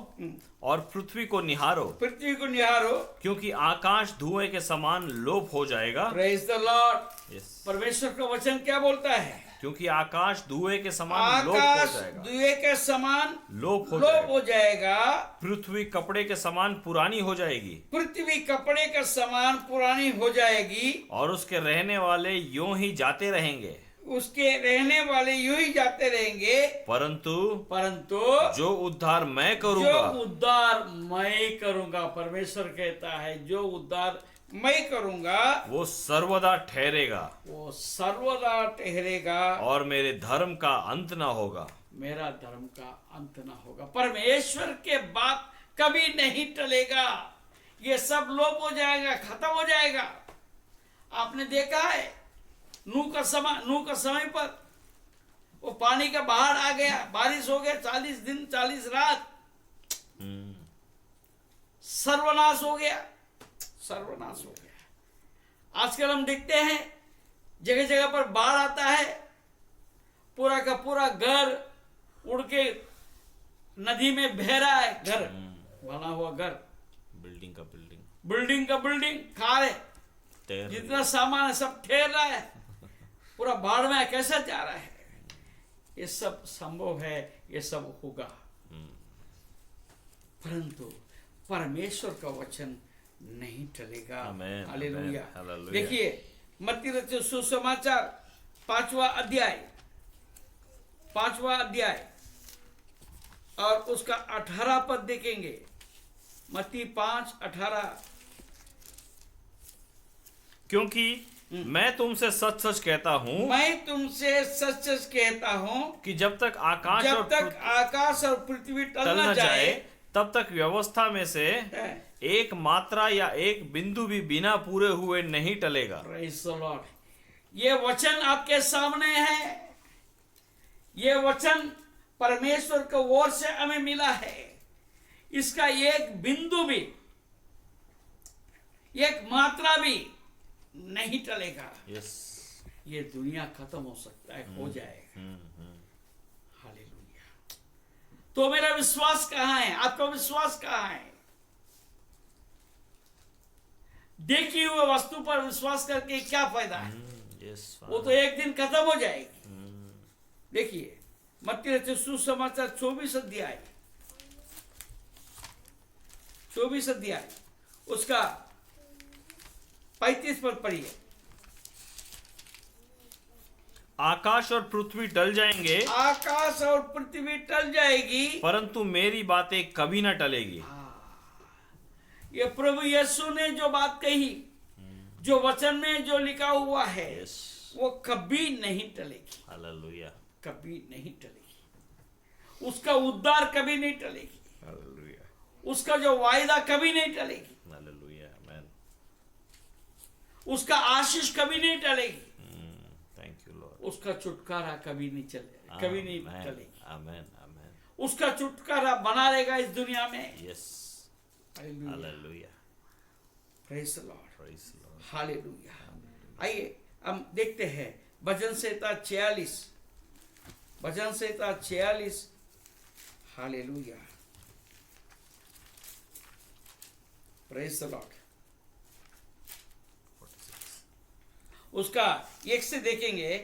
और पृथ्वी को निहारो, पृथ्वी को निहारो, क्योंकि आकाश धुएं के समान लोप हो जाएगा। Praise the Lord. यस। परमेश्वर का वचन क्या बोलता है? क्योंकि आकाश धुएं के समान लोप हो आकाश जाएगा, धुएं के समान लोप हो जाएगा। पृथ्वी कपड़े के समान पुरानी हो जाएगी, पृथ्वी कपड़े के समान पुरानी हो जाएगी और उसके रहने वाले यूं ही जाते रहेंगे। उसके रहने वाले यूं ही जाते रहेंगे, परंतु परंतु जो उद्धार मैं जो करूंगा उद्धार मैं करूंगा, परमेश्वर कहता है जो उद्धार मैं करूंगा वो सर्वदा ठहरेगा वो सर्वदा ठहरेगा और मेरे धर्म का अंत ना होगा। मेरा धर्म का अंत ना होगा। परमेश्वर के बात कभी नहीं टलेगा। ये सब लोप हो जाएगा, खत्म हो जाएगा। आपने देखा है नूह का समय पर वो पानी का बाढ़ आ गया, बारिश हो गया, 40 दिन 40 रात, सर्वनाश हो गया, सर्वनाश हो गया। आजकल हम देखते हैं जगह जगह पर बाढ़ आता है, पूरा का पूरा घर उड़ के नदी में बह रहा है, घर बना हुआ घर, बिल्डिंग का बिल्डिंग खारे तैर रही जितना सामान है सब ठहर रहा है, पूरा बाढ़ में कैसा जा रहा है। ये सब संभव है, ये सब होगा, परंतु परमेश्वर का वचन नहीं टलेगा। आमीन, हालेलुया। आमीन, हालेलुया। देखिए मत्ती रचित सुसमाचार 5वां अध्याय और उसका 18 पद देखेंगे। मत्ती 5:18। क्योंकि मैं तुमसे सच सच कहता हूँ मैं तुमसे सच सच कहता हूँ कि जब तक आकाश जब और तक आकाश और पृथ्वी टल टल न न जाए जाए तब तक व्यवस्था में से है। एक मात्रा या एक बिंदु भी बिना पूरे हुए नहीं टलेगा। Praise the Lord। ये वचन आपके सामने है, ये वचन परमेश्वर की ओर से हमें मिला है। इसका एक बिंदु भी, एक मात्रा भी नहीं टलेगा। यस। ये दुनिया खत्म हो सकता है, हो जाएगा। हालेलुया। तो मेरा विश्वास कहाँ है? आपका विश्वास कहाँ है? देखी हुए वस्तु पर विश्वास करके क्या फायदा है? यस। वो तो एक दिन खत्म हो जाएगी। देखिए मत्ती रचित सुसमाचार 24 अध्याय उसका 35 पद पढ़िए। आकाश और पृथ्वी टल जाएंगे आकाश और पृथ्वी टल जाएगी, परंतु मेरी बातें कभी न टलेगी। ये प्रभु यीशु ने जो बात कही, जो वचन में जो लिखा हुआ है, यस। वो कभी नहीं टलेगी, हालेलुया। कभी नहीं टलेगी। उसका उद्धार कभी नहीं टलेगी, हालेलुया। उसका जो वायदा कभी नहीं टलेगी, हालेलुया। आमेन। उसका आशीष कभी नहीं टलेगी, थैंक यू लॉर्ड। उसका छुटकारा कभी नहीं कभी नहीं टलेगी। आमेन। आमेन। उसका छुटकारा बना रहेगा इस दुनिया में। Yes. Hallelujah. Hallelujah. Praise the Lord. Praise the Lord. Hallelujah. आइए हम देखते हैं भजन संहिता 46। भजन संहिता 46। हालेलुया। Praise the Lord. उसका 1 से देखेंगे।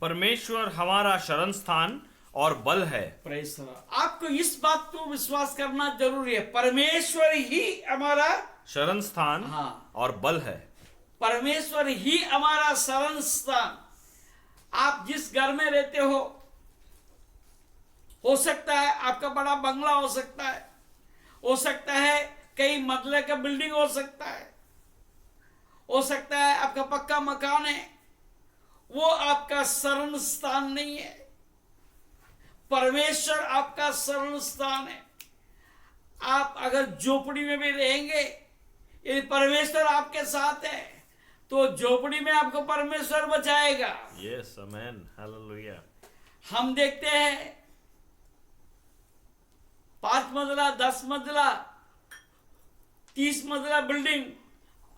परमेश्वर हमारा शरण स्थान और बल है। Praise the Lord. आपको इस बात को विश्वास करना जरूरी है, परमेश्वर ही हमारा शरण स्थान हाँ। और बल है। परमेश्वर ही हमारा शरण स्थान। आप जिस घर में रहते हो सकता है आपका बड़ा बंगला हो सकता है कई मंजिले का बिल्डिंग हो सकता है आपका पक्का मकान है, वो आपका शरण स्थान नहीं है। परमेश्वर आपका शरण स्थान है। आप अगर झोपड़ी में भी रहेंगे, यदि परमेश्वर आपके साथ है तो झोपड़ी में आपको परमेश्वर बचाएगा। यस। आमेन। हालेलुया। हम देखते हैं 5 मंजिला 10 मंजिला 30 मंजिला बिल्डिंग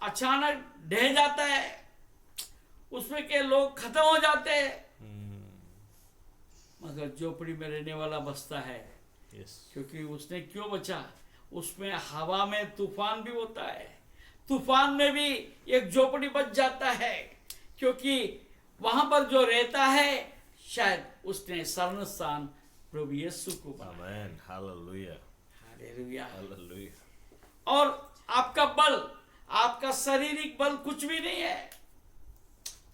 अचानक ढह जाता है, उसमें के लोग खत्म हो जाते हैं, मगर झोपड़ी में रहने वाला बचता है। यस। क्योंकि उसने क्यों बचा? उसमें हवा में तूफान भी होता है, तूफान में भी एक झोपड़ी बच जाता है, क्योंकि वहां पर जो रहता है शायद उसने शरण स्थान प्रभु यीशु को बनाया। आमेन। हालेलुया। हालेलुया। हालेलुया। और आपका बल, आपका शारीरिक बल कुछ भी नहीं है।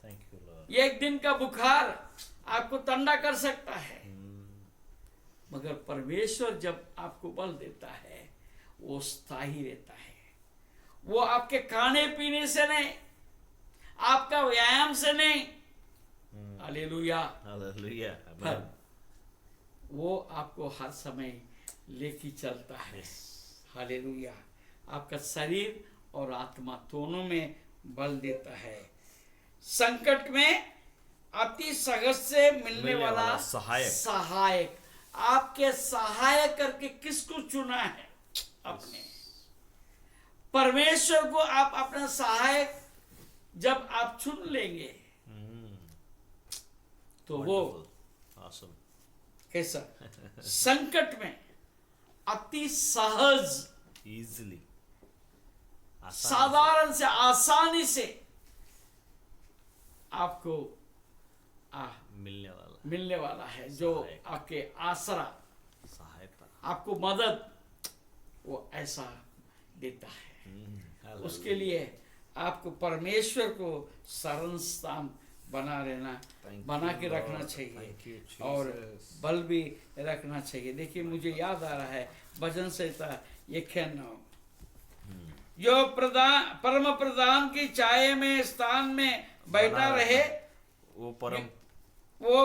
Thank you Lord. एक दिन का बुखार आपको ठंडा कर सकता है, मगर परमेश्वर जब आपको बल देता है वो स्थायी रहता है। वो आपके खाने पीने से नहीं, आपका व्यायाम से नहीं, हालेलुया, हालेलुया, पर वो आपको हर समय लेके चलता है। हालेलुया, आपका शरीर और आत्मा दोनों में बल देता है। संकट में अति सहज से मिलने वाला सहायक आपके सहायक करके किसको चुना है? अपने परमेश्वर को आप अपना सहायक जब आप चुन लेंगे तो वो कैसा संकट में अति सहज, इजीली, साधारण से, आसानी से आपको मिलने वाला है, जो आपके आसरा, सहायता, आपको मदद, वो ऐसा देता है। उसके लिए आपको परमेश्वर को शरण स्थान बना के रखना चाहिए और बल भी रखना चाहिए। देखिए, मुझे याद आ रहा है भजन संहिता 91, जो परम प्रधान की छाया में स्थान में बैठा रहे वो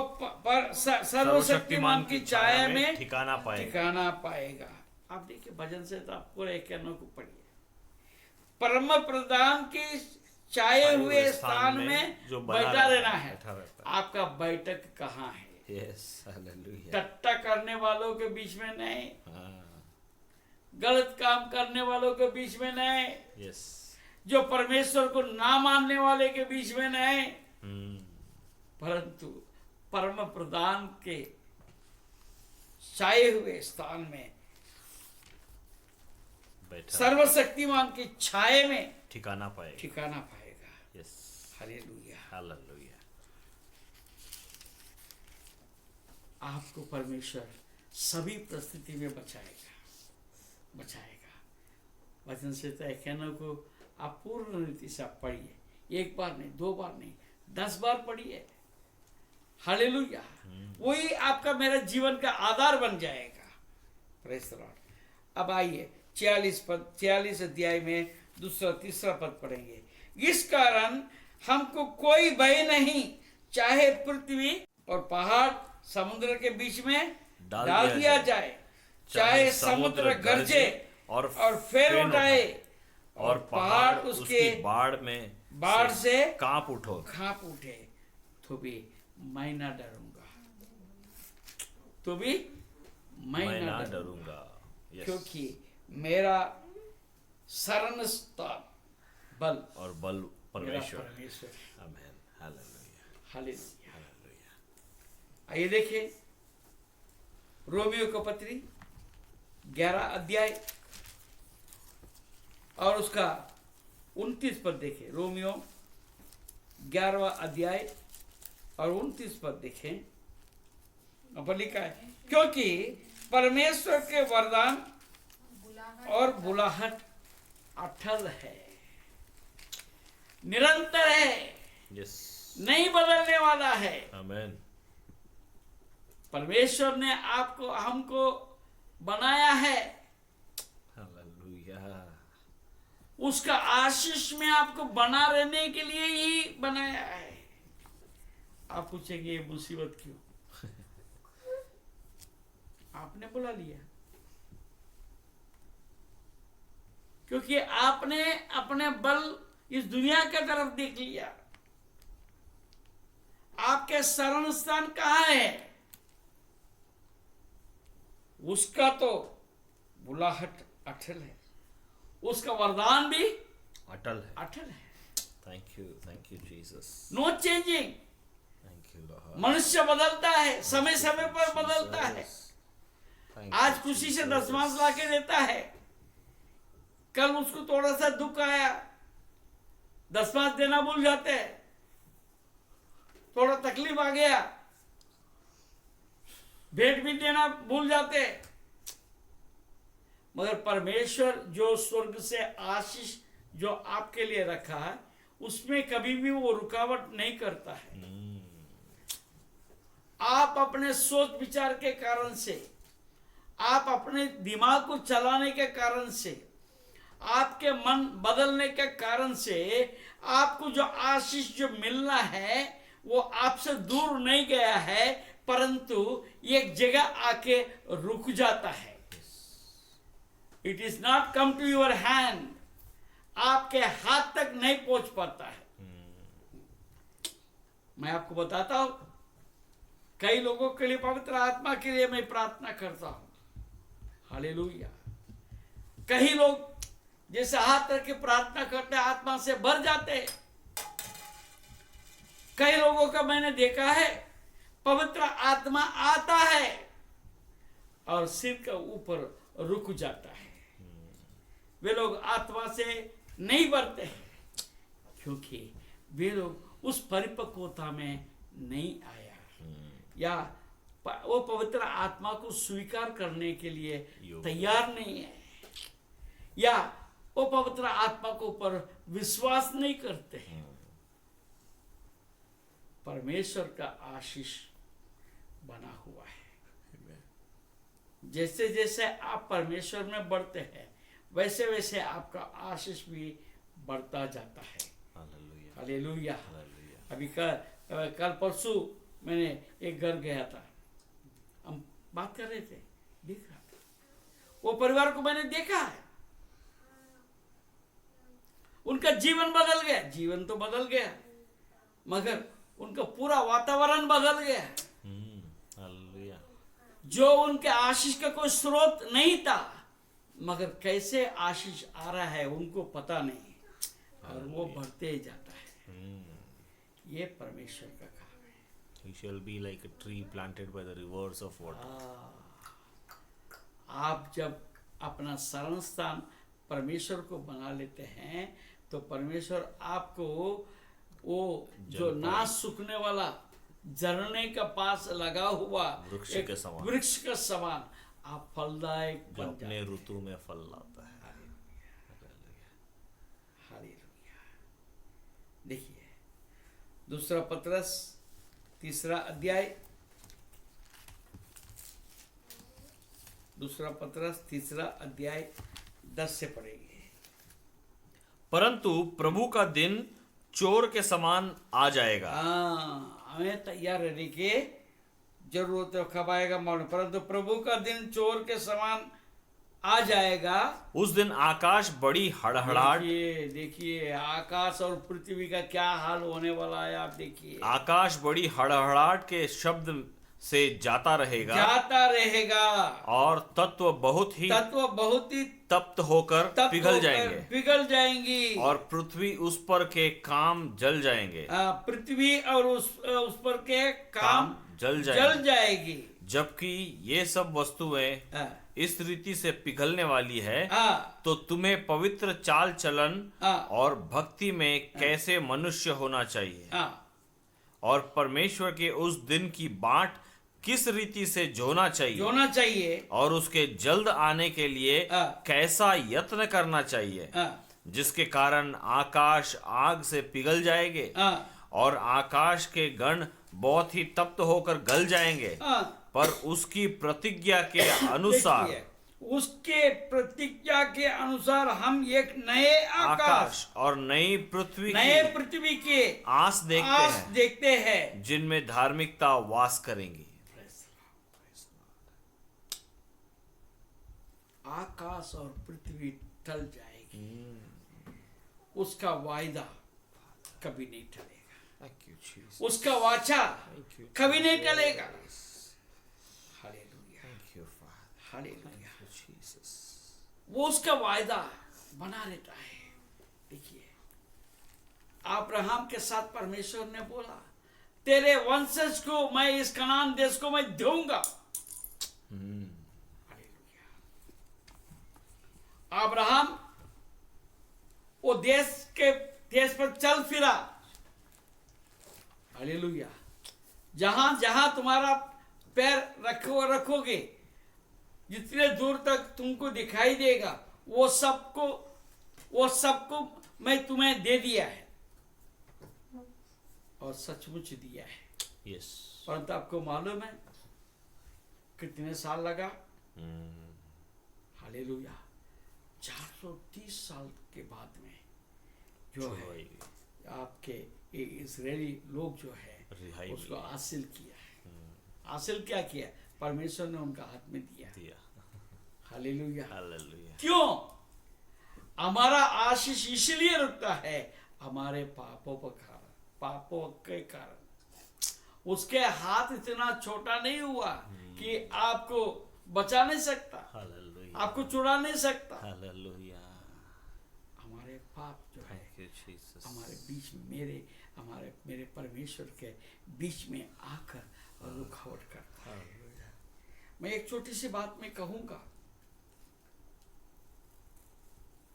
सर्वशक्तिमान की छाया में ठिकाना पाएगा। आप देखिए भजन संहिता आप पूरे 91 को पढ़िए। परम प्रधान की छाए हुए स्थान में जो बैठा रहना है। आपका बैठक कहाँ है? टट्टा करने वालों के बीच में नहीं, गलत काम करने वालों के बीच में नहीं, जो परमेश्वर को ना मानने वाले के बीच में नहीं, परंतु परम प्रधान के छाए हुए स्थान में, सर्वशक्तिमान की छाए में ठिकाना पाएगा। Hallelujah, hallelujah. आपको परमेश्वर सभी परिस्थिति में बचाएगा। वचन से तय कहने को आप पूर्ण रीति से आप पढ़िए, एक बार नहीं, 2 बार नहीं, 10 बार पढ़िए। हालेलुया, वही आपका मेरा जीवन का आधार बन जाएगा। Praise the Lord. अब आइए 46 अध्याय में 2-3 पद पढ़ेंगे। इस कारण हमको कोई भय नहीं, चाहे पृथ्वी और पहाड़ समुद्र के बीच में डाल दिया जाए, चाहे समुद्र गरजे और फेर उठाए और पहाड़ उसकी बाढ़ से कांप उठे, तो भी मैं ना डरूंगा, क्योंकि मेरा शरण स्थान बल परमेश्वर। आमीन, हालेलुया, हालेलुया। आइए देखिए रोमियो को पत्री 11 अध्याय और उसका 29 पद देखें। रोमियो 11वां अध्याय और 29 पद देखें। पर लिखा है, क्योंकि परमेश्वर के वरदान और बुलाहट अटल है, निरंतर है, नहीं बदलने वाला है। आमीन। परमेश्वर ने आपको हमको बनाया है, हालेलुया, उसका आशीष में आपको बना रहने के लिए ही बनाया है। आप पूछेंगे ये मुसीबत क्यों? आपने बुला लिया, क्योंकि आपने अपने बल इस दुनिया की तरफ देख लिया। आपके शरण स्थान कहाँ है? उसका तो बुलाहट अटल है, उसका वरदान भी अटल है। Thank you Jesus. No changing. Thank you lord. मनुष्य बदलता है, समय समय पर बदलता है। आज खुशी से 10 मास ला के देता है, कल उसको थोड़ा सा दुख आया, 10 मास देना भूल जाते हैं, थोड़ा तकलीफ आ गया, भेंट भी देना भूल जाते। मगर परमेश्वर जो स्वर्ग से आशीष जो आपके लिए रखा है, उसमें कभी भी वो रुकावट नहीं करता है। आप अपने सोच विचार के कारण से, आप अपने दिमाग को चलाने के कारण से, आपके मन बदलने के कारण से आपको जो आशीष जो मिलना है वो आपसे दूर नहीं गया है, परंतु एक जगह आके रुक जाता है। It is not come to your hand, आपके हाथ तक नहीं पहुंच पाता है। मैं आपको बताता हूं, कई लोगों के लिए पवित्र आत्मा के लिए मैं प्रार्थना करता हूं। हालेलुया। कई लोग जैसे हाथ रख के प्रार्थना करते आत्मा से भर जाते हैं। कई लोगों का मैंने देखा है, पवित्र आत्मा आता है और सिर के ऊपर रुक जाता है। वे लोग आत्मा से नहीं भरते हैं क्योंकि वे लोग उस परिपक्वता में नहीं आया, या वो पवित्र आत्मा को स्वीकार करने के लिए तैयार नहीं है, या वो पवित्र आत्मा के ऊपर विश्वास नहीं करते हैं। परमेश्वर का आशीष बना हुआ है। जैसे जैसे आप परमेश्वर में बढ़ते हैं वैसे वैसे आपका आशीष भी बढ़ता जाता है। हालेलुया। अभी कल परसों मैंने एक घर गया था, हम बात कर रहे थे, देख रहा था वो परिवार को मैंने देखा है। उनका जीवन बदल गया, जीवन तो बदल गया मगर उनका पूरा वातावरण बदल गया। जो उनके आशीष का कोई स्रोत नहीं था, मगर कैसे आशीष आ रहा है उनको पता नहीं, और वो बढ़ते ही जाता है। ये परमेश्वर का काम है। He shall be like a tree planted by the rivers of water. आप जब अपना शरण स्थान परमेश्वर को बना लेते हैं तो परमेश्वर आपको वो जो ना सूखने वाला झरने का पास लगा हुआ वृक्ष के समान आप फलदायक जो अपने ऋतु में फल लाता है। हालेलुया। देखिए दूसरा पतरस तीसरा अध्याय, दूसरा पतरस तीसरा अध्याय 10 से पढ़ेंगे। परंतु प्रभु का दिन चोर के समान आ जाएगा। हमें तैयार रहने की जरूरत है। कब आएगा मालूम, परंतु प्रभु का दिन चोर के समान आ जाएगा। उस दिन आकाश बड़ी हड़हड़ाहट, देखिए आकाश और पृथ्वी का क्या हाल होने वाला है। आप देखिए आकाश बड़ी हड़हड़ाहट के शब्द से जाता रहेगा और तत्व बहुत ही तप्त होकर पिघल जाएंगी और पृथ्वी उस पर के काम जल जाएंगे। पृथ्वी और उस पर के काम जल जाएगी। जबकि ये सब वस्तुएं इस रीति से पिघलने वाली है, तो तुम्हें पवित्र चाल चलन और भक्ति में कैसे मनुष्य होना चाहिए और परमेश्वर के उस दिन की बाट किस रीति से जोना चाहिए और उसके जल्द आने के लिए कैसा यत्न करना चाहिए, जिसके कारण आकाश आग से पिघल जाएंगे और आकाश के गण बहुत ही तप्त होकर गल जाएंगे। पर उसकी प्रतिज्ञा के अनुसार हम एक नए आकाश और नई पृथ्वी के आस देखते हैं जिनमें धार्मिकता वास करेंगी। आकाश और पृथ्वी टल जाएगी, उसका वायदा कभी नहीं टलेगा, उसका वाचा कभी नहीं टलेगा। हालेलुया। वो उसका वायदा बना रहता है। देखिए अब्राहम के साथ परमेश्वर ने बोला, तेरे वंशज को मैं इस कनान देश को मैं दूंगा। अब्राहम वो देश पर चल फिरा। हालेलुया। जहां जहां तुम्हारा पैर रखोगे, जितने दूर तक तुमको दिखाई देगा वो सबको मैं तुम्हें दे दिया है। और सचमुच दिया है। यस। परंतु आपको मालूम है कितने साल लगा? हालेलुया। 430 साल के बाद में जो है आपके ये इजरायली लोग जो है उसको हासिल किया है। हासिल क्या किया? परमेश्वर ने उनका हाथ में दिया। हालेलुया। हालेलुया। क्यों? हमारा आशीष इसलिए रुकता है हमारे पापों के कारण। उसके हाथ इतना छोटा नहीं हुआ कि आपको बचा नहीं सकता, हालेलुया। आपको छुड़ा नहीं सकता। हालेलुया। हमारे पाप जो है हमारे बीच में मेरे परमेश्वर के बीच में आकर रुकावट करता है। मैं एक छोटी सी बात में कहूंगा,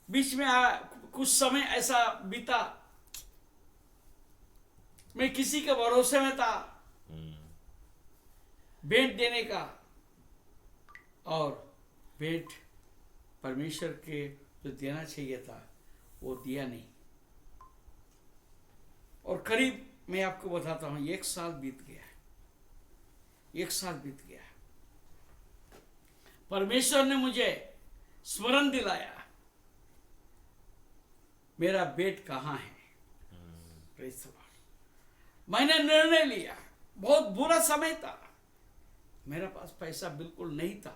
बीच में कुछ समय ऐसा बीता, मैं किसी के भरोसे में था भेंट देने का, और भेंट परमेश्वर के जो देना चाहिए था वो दिया नहीं। और करीब मैं आपको बताता हूं 1 साल बीत गया। 1 साल बीत गया। परमेश्वर ने मुझे स्मरण दिलाया मेरा भेंट कहां है। Praise the Lord. मैंने निर्णय लिया, बहुत बुरा समय था, मेरे पास पैसा बिल्कुल नहीं था।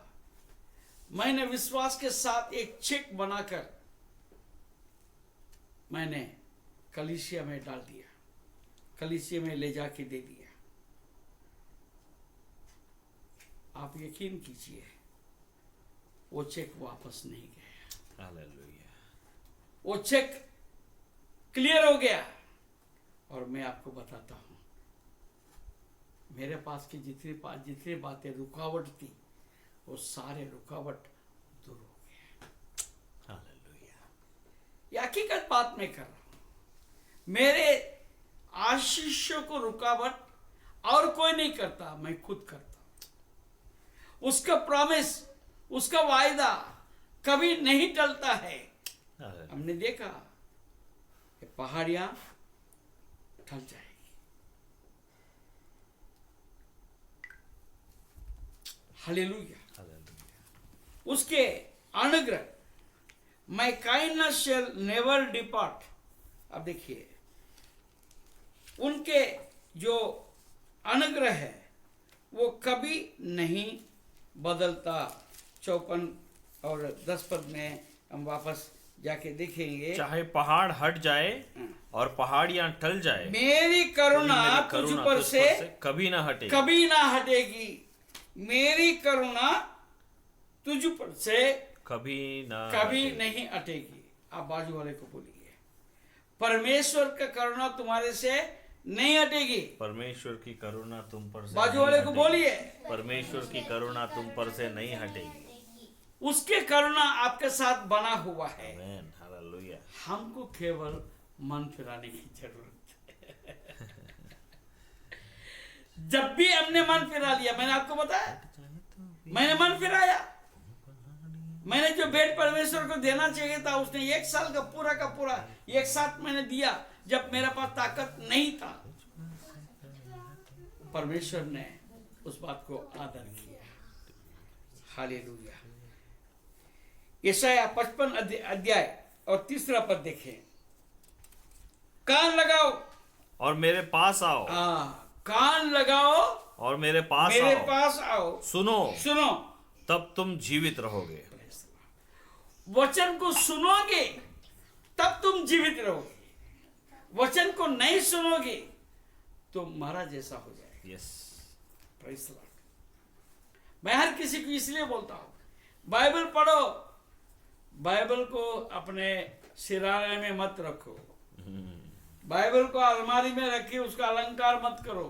मैंने विश्वास के साथ एक चेक बनाकर मैंने कलीसिया में डाल दिया, कलीसिया में ले जाके दे दिया। आप यकीन कीजिए वो चेक वापस नहीं गया। हालेलुया। वो चेक क्लियर हो गया। और मैं आपको बताता हूं मेरे पास की जितनी बातें रुकावट थी वो सारे रुकावट दूर हो गए। हालेलुया। ये हकीकत बात मैं कर रहा हूं। मेरे आशीषों को रुकावट और कोई नहीं करता, मैं खुद करता हूं। उसका प्रॉमिस, उसका वायदा कभी नहीं टलता है। हमने देखा कि पहाड़ियां टल जाएगी, हालेलुया। उसके अनुग्रह, my kindness shell never depart. अब देखिए उनके जो अनुग्रह है वो कभी नहीं बदलता। 54 और 10 पद में हम वापस जाके देखेंगे। चाहे पहाड़ हट जाए और पहाड़ियां टल जाए, मेरी करुणा तुझ पर से कभी ना हटेगी, कभी ना हटेगी। मेरी करुणा तुझ पर से कभी नहीं हटेगी। आप बाजू वाले को बोलिए, परमेश्वर का करुणा तुम्हारे से नहीं हटेगी। परमेश्वर की करुणा तुम पर से बाजू वाले को बोलिए, परमेश्वर की करुणा तुम पर से नहीं हटेगी। उसके करुणा आपके साथ बना हुआ है। आमीन। हालेलुया। हमको केवल मन फिराने की जरूरत है। जब भी हमने मन फिरा लिया, मैंने आपको बताया, मैंने मन फिराया, मैंने जो भेंट परमेश्वर को देना चाहिए था उसने 1 साल का पूरा एक साथ मैंने दिया। जब मेरे पास ताकत नहीं था, परमेश्वर ने उस बात को आदर किया। हालेलुया। यशायाह 55 अध्याय और 3 पद देखें। कान लगाओ और मेरे पास आओ। कान लगाओ और मेरे पास आओ। सुनो तब तुम जीवित रहोगे। वचन को सुनोगे तब तुम जीवित रहोगे। वचन को नहीं सुनोगे तो मरा जैसा हो जाएगा। यस। Praise the Lord. मैं हर किसी को इसलिए बोलता हूं, बाइबल पढ़ो, बाइबल को अपने सिराने में मत रखो, बाइबल को अलमारी में रखिए, उसका अलंकार मत करो,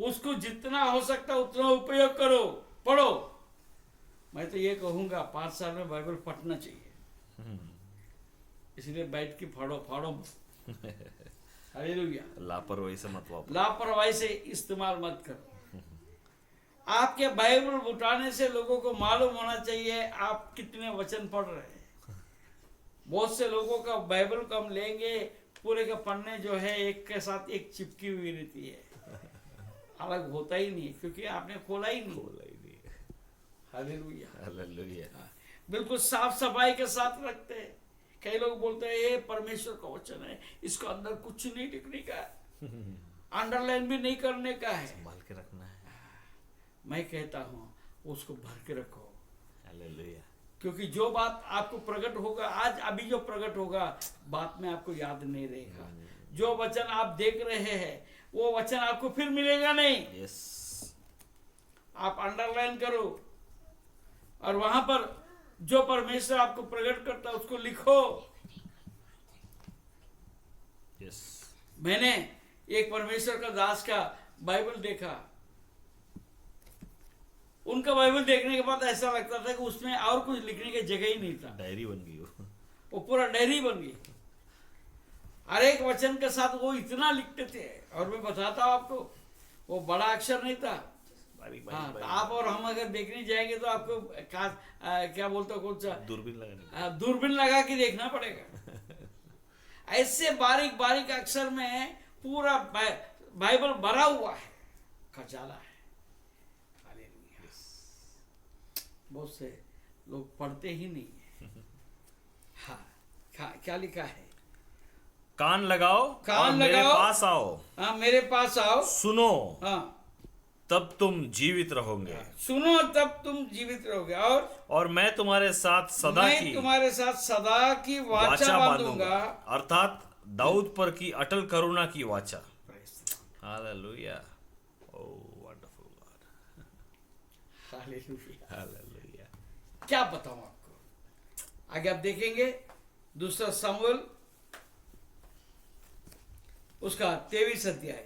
उसको जितना हो सकता उतना उपयोग करो, पढ़ो। मैं तो ये कहूंगा 5 साल में बाइबल पढ़ना चाहिए। इसलिए बैठ के फाड़ो हालेलुया। लापरवाही से मत वापरो, लापरवाही से इस्तेमाल मत करो। आपके बाइबल उठाने से लोगों को मालूम होना चाहिए आप कितने वचन पढ़ रहे हैं। बहुत से लोगों का बाइबल को हम लेंगे, पूरे का पन्ने जो है एक के साथ एक चिपकी हुई रहती है, अलग होता ही नहीं, क्योंकि आपने खोला ही नहीं। Hallelujah, hallelujah. बिल्कुल साफ सफाई के साथ रखते हैं। कई लोग बोलते हैं ये परमेश्वर का वचन है, इसको अंदर कुछ नहीं लिखने का है, अंडरलाइन भी नहीं करने का है, संभाल के रखना है। मैं कहता हूँ उसको भर के रखो। हालेलुया। क्योंकि जो बात आपको प्रकट होगा आज, अभी जो प्रकट होगा बात में आपको याद नहीं रहेगा। जो वचन आप देख रहे हैं वो वचन आपको फिर मिलेगा नहीं। यस। आप अंडरलाइन करो और वहां पर जो परमेश्वर आपको प्रकट करता है उसको लिखो। यस। मैंने एक परमेश्वर का दास का बाइबल देखा। उनका बाइबल देखने के बाद ऐसा लगता था कि उसमें और कुछ लिखने की जगह ही नहीं था। डायरी बन गई वो पूरा डायरी बन गई। हर एक वचन के साथ वो इतना लिखते थे, और मैं बताता हूँ आपको वो बड़ा अक्षर नहीं था। बारीक हाँ, बारीक तो आप और हम अगर देखने जाएंगे तो आपको क्या बोलते हो, कौन सा दूरबीन लगा के देखना पड़ेगा। ऐसे बारीक बारीक अक्षर में पूरा बाइबल भरा हुआ है, खजाना है। हालेलुया। बहुत से लोग पढ़ते ही नहीं है। हाँ, क्या लिखा है? कान लगाओ कान और मेरे लगाओ। पास आओ। हाँ, मेरे पास आओ। सुनो हाँ, तब तुम जीवित रहोगे। सुनो तब तुम जीवित रहोगे, और मैं तुम्हारे साथ सदा मैं की तुम्हारे साथ सदा की वाचा बांधूंगा। अर्थात दाऊद पर की अटल करुणा की वाचा। हालेलुया। ओह वंडरफुल गॉड। हालेलुया। हालेलुया। क्या बताऊं आपको, आगे आप देखेंगे दूसरा शमूएल उसका 23 अध्याय,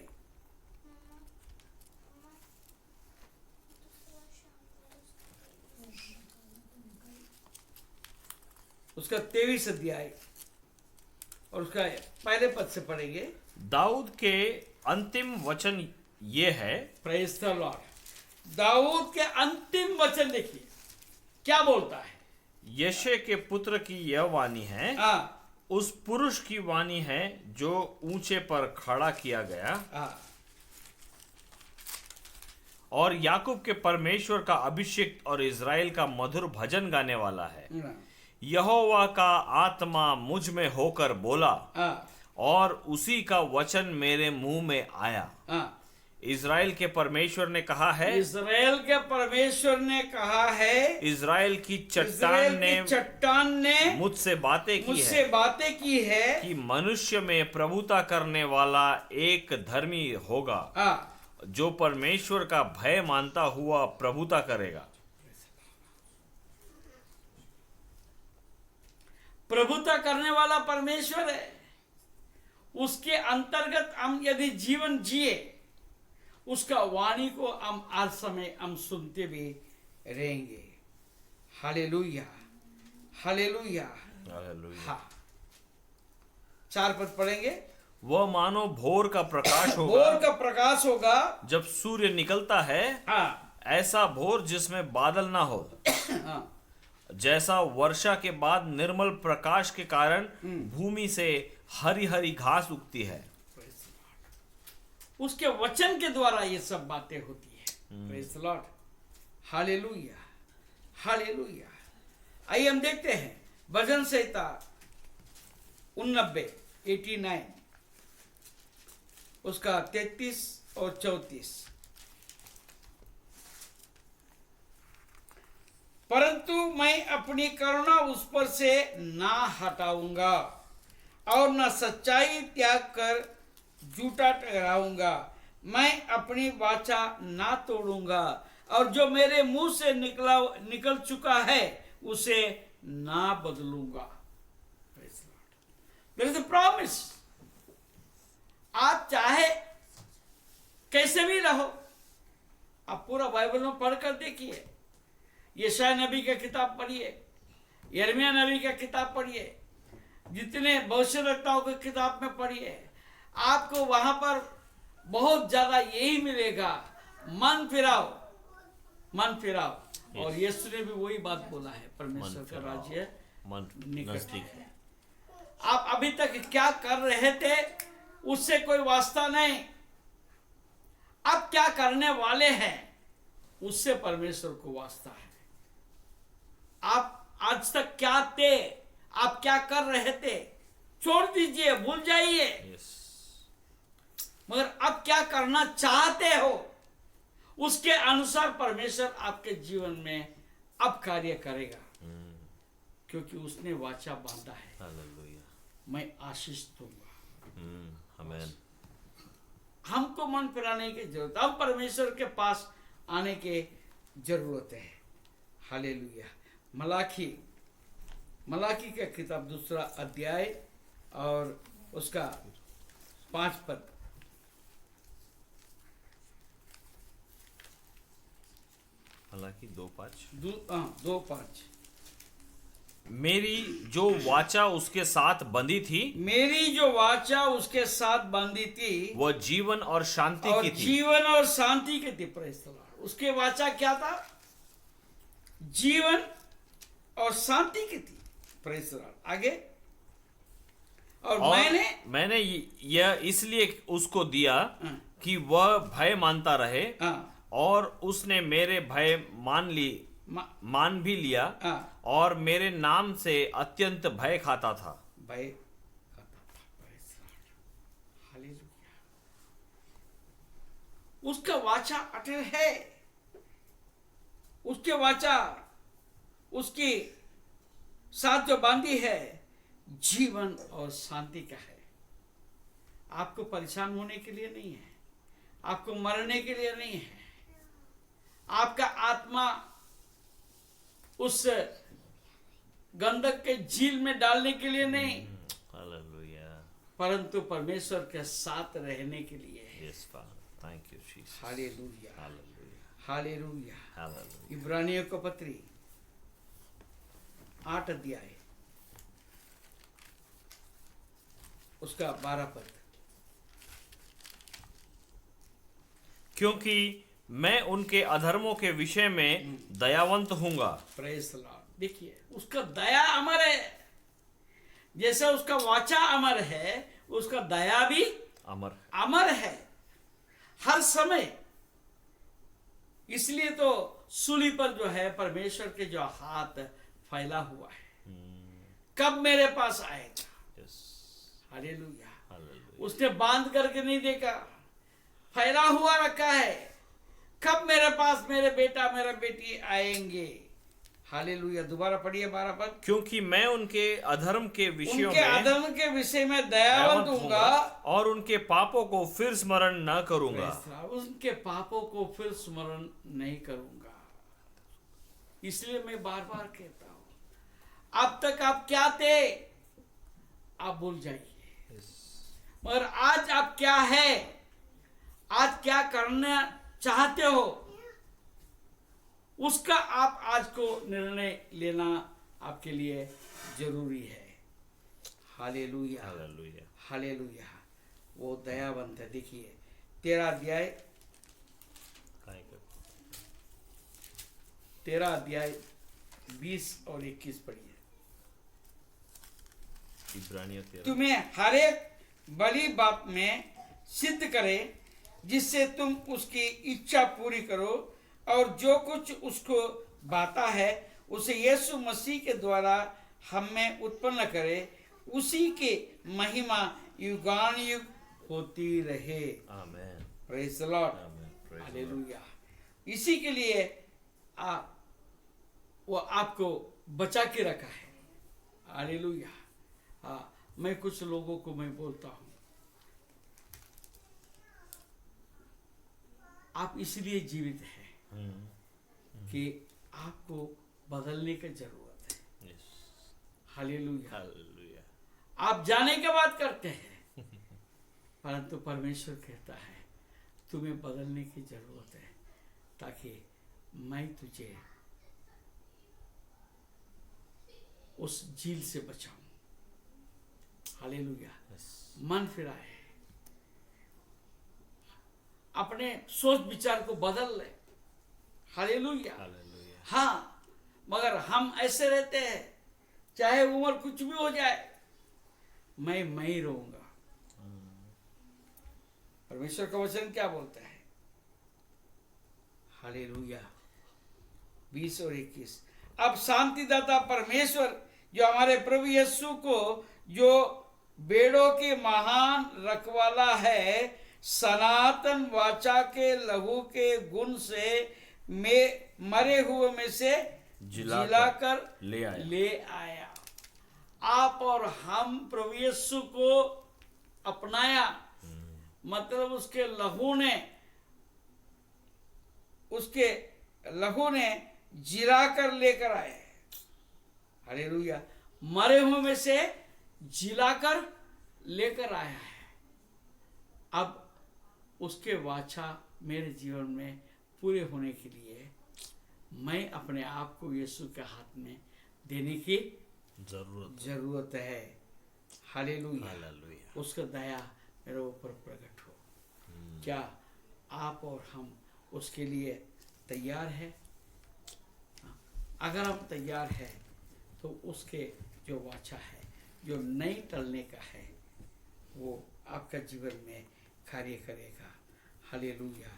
उसका 23 अध्याय और उसका पहले पद से पढ़ेंगे। दाऊद के अंतिम वचन ये है। Praise the Lord. दाऊद के अंतिम वचन देखिए क्या बोलता है। यशे के पुत्र की यह वाणी है, हाँ, उस पुरुष की वाणी है जो ऊंचे पर खड़ा किया गया हाँ, और याकूब के परमेश्वर का अभिषेक और इज़राइल का मधुर भजन गाने वाला है। यहोवा का आत्मा मुझ में होकर बोला हाँ, और उसी का वचन मेरे मुंह में आया। हाँ। इज़राइल के परमेश्वर ने कहा है, इज़राइल के परमेश्वर ने कहा है, इज़राइल की इज़राइल की चट्टान ने मुझसे बातें की है कि मनुष्य में प्रभुता करने वाला एक धर्मी होगा, हाँ, जो परमेश्वर का भय मानता हुआ प्रभुता करेगा। प्रभुता करने वाला परमेश्वर है। उसके अंतर्गत हम यदि जीवन जिए, उसका वाणी को हम आज समय हम सुनते भी रहेंगे। हालेलुया, हालेलुया, हाँ। 4 पद पढ़ेंगे। वह मानो भोर का प्रकाश होगा, भोर का प्रकाश होगा जब सूर्य निकलता है। हाँ, ऐसा भोर जिसमें बादल ना हो, हाँ, जैसा वर्षा के बाद निर्मल प्रकाश के कारण भूमि से हरी हरी घास उगती है। उसके वचन के द्वारा ये सब बातें होती है। Praise the Lord. Hallelujah, hallelujah. आइए हम देखते हैं भजन संहिता 89 उसका 33 और 34। परंतु मैं अपनी करुणा उस पर से ना हटाऊंगा और न सच्चाई त्याग कर झूठा ठहराऊंगा। मैं अपनी वाचा ना तोड़ूंगा और जो मेरे मुंह से निकल चुका है उसे ना बदलूंगा। There is a promise। आप चाहे कैसे भी रहो, आप पूरा बाइबल में पढ़कर देखिए। यशाया नबी का किताब पढ़िए, यिर्मयाह नबी का किताब पढ़िए, जितने भविष्यवक्ताओं की किताब में पढ़िए, आपको वहां पर बहुत ज्यादा यही मिलेगा, मन फिराओ, मन फिराओ। और यीशु ने भी वही बात बोला है, परमेश्वर का राज्य नजदीक है। आप अभी तक क्या कर रहे थे उससे कोई वास्ता नहीं, अब क्या करने वाले हैं उससे परमेश्वर को वास्ता है। आप आज तक क्या थे, आप क्या कर रहे थे, छोड़ दीजिए, भूल जाइए। मगर अब क्या करना चाहते हो उसके अनुसार परमेश्वर आपके जीवन में अब कार्य करेगा, क्योंकि उसने वाचा बांधा है। हालेलुया। मैं आशीष दूंगा। आमेन। हमको मन फिराने की जरूरत, हम परमेश्वर के पास आने की जरूरत है। हालेलुया। मलाकी का किताब 2 अध्याय और उसका 5 पद। मलाकी 2:5। 2:5। मेरी जो वाचा उसके साथ बंधी थी, मेरी जो वाचा उसके साथ बंधी थी वह जीवन और शांति और की थी। जीवन और शांति की थी। Praise the Lord. उसके वाचा क्या था? जीवन और शांति की थी। Praise the Lord. आगे। और मैंने यह इसलिए उसको दिया कि वह भय मानता रहे, और उसने मेरे भय मान भी लिया, और मेरे नाम से अत्यंत भय खाता था। हालेलुया। उसका वाचा अटल है, उसके वाचा उसकी साथ जो बांधी है जीवन और शांति का है। आपको परेशान होने के लिए नहीं है, आपको मरने के लिए नहीं है, आपका आत्मा उस गंधक के झील में डालने के लिए नहीं, हालेलुया, परंतु परमेश्वर के साथ रहने के लिए है। Yes father, thank you Jesus. Hallelujah, hallelujah, hallelujah. Hallelujah. इब्रानियों को पत्री 8 अध्याय उसका 12 पद। क्योंकि मैं उनके अधर्मों के विषय में दयावंत हूंगा। Praise the Lord. देखिए, उसका दया अमर है। जैसे उसका वाचा अमर है, उसका दया भी अमर है हर समय। इसलिए तो सूली पर जो है परमेश्वर के जो हाथ फैला हुआ है, कब मेरे पास आएगा। हालेलुया। उसने बांध करके नहीं देखा, फैला हुआ रखा है, कब मेरे पास मेरे बेटा मेरा बेटी आएंगे। हालेलुया। दोबारा पढ़िए 12 पद। क्योंकि मैं उनके अधर्म के विषय में दयावंत हूंगा, और उनके पापों को फिर स्मरण न करूंगा। उनके पापों को फिर स्मरण नहीं करूंगा। इसलिए मैं बार बार कहता हूं, अब तक आप क्या थे आप भूल जाइए, मगर आज आप क्या है, आज क्या करना चाहते हो, उसका आप आज को निर्णय लेना आपके लिए जरूरी है। Hallelujah, hallelujah, hallelujah. वो दयावंत है। देखिए 13 अध्याय 20 और 21 पढ़िए। इब्रानियों 13। तुम्हें हर एक बड़ी बात में सिद्ध करे, जिससे तुम उसकी इच्छा पूरी करो, और जो कुछ उसको बाता है उसे यीशु मसीह के द्वारा हम में उत्पन्न करे, उसी की महिमा युगानुयुग होती रहे। Amen. Praise the Lord. Amen. Hallelujah. इसी के लिए वो आपको बचा के रखा है। हालेलुया। मैं कुछ लोगों को मैं बोलता हूं, आप इसलिए जीवित हैं कि आपको बदलने की जरूरत है। Hallelujah, hallelujah. आप जाने के बाद करते हैं, परंतु परमेश्वर कहता है तुम्हें बदलने की जरूरत है, ताकि मैं तुझे उस झील से बचाऊं। हालेलुया। मन फिराए, अपने सोच विचार को बदल ले। हालेलुया। हाँ, मगर हम ऐसे रहते हैं, चाहे उम्र कुछ भी हो जाए, मैं ही रहूंगा। परमेश्वर का वचन क्या बोलता है? हालेलुया। 20 और 21। अब शांतिदाता परमेश्वर जो हमारे प्रभु यीशु को जो बेड़ों के महान रखवाला है, सनातन वाचा के लहू के गुण से मरे हुए में से जिलाकर ले आया। आप और हम प्रभु यीशु को अपनाया, मतलब उसके लहू ने जिला कर लेकर आए। हालेलुया। मरे हुए में से जिलाकर लेकर आया है। अब उसके वाचा मेरे जीवन में पूरे होने के लिए मैं अपने आप को यीशु के हाथ में देने की जरूरत है। हालेलुया। उसका दया मेरे ऊपर प्रकट हो। क्या आप और हम उसके लिए तैयार है? अगर हम तैयार हैं तो उसके जो वाचा है, जो नहीं टलने का है, वो आपका जीवन में कार्य करेगा। हालेलुया।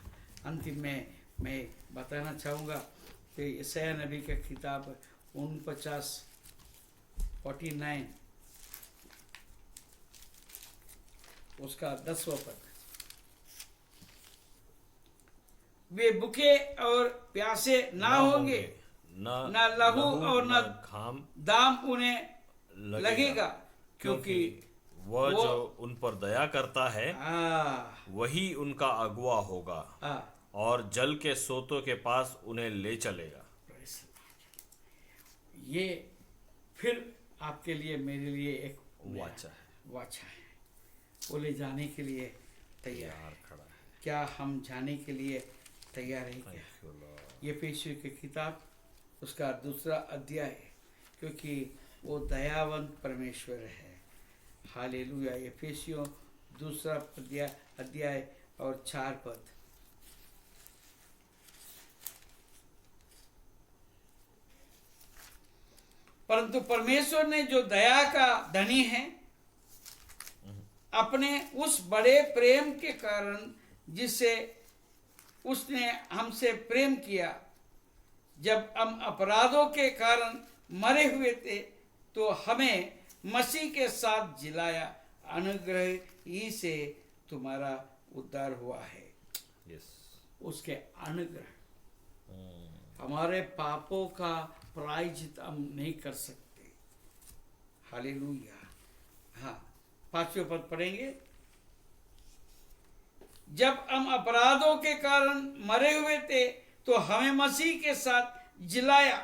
अंतिम में मैं बताना चाहूँगा कि यशायाह नबी का किताब 49 उसका 10वां पद। वे भूखे और प्यासे ना होंगे, ना लहू और न दाम उन्हें लगेगा, क्योंकि वह जो उन पर दया करता है वही उनका अगुआ होगा और जल के सोतों के पास उन्हें ले चलेगा। ये फिर आपके लिए मेरे लिए एक वाचा है। वो ले जाने के लिए तैयार खड़ा है। क्या हम जाने के लिए तैयार हैं क्या? ये यिर्मयाह की किताब उसका 2 अध्याय, क्योंकि वो दयावंत परमेश्वर है। हालेलुया। यिर्मयाह 2 अध्याय और 4 पद। परंतु परमेश्वर ने जो दया का धनी है, अपने उस बड़े प्रेम के कारण जिससे उसने हमसे प्रेम किया, जब हम अपराधों के कारण मरे हुए थे तो हमें मसीह के साथ जिलाया। अनुग्रह ही से तुम्हारा उद्धार हुआ है। उसके अनुग्रह। हमारे पापों का प्रायश्चित हम नहीं कर सकते। हालेलुया। हाँ, 5वें पद पढ़ेंगे। जब हम अपराधों के कारण मरे हुए थे तो हमें मसीह के साथ जिलाया।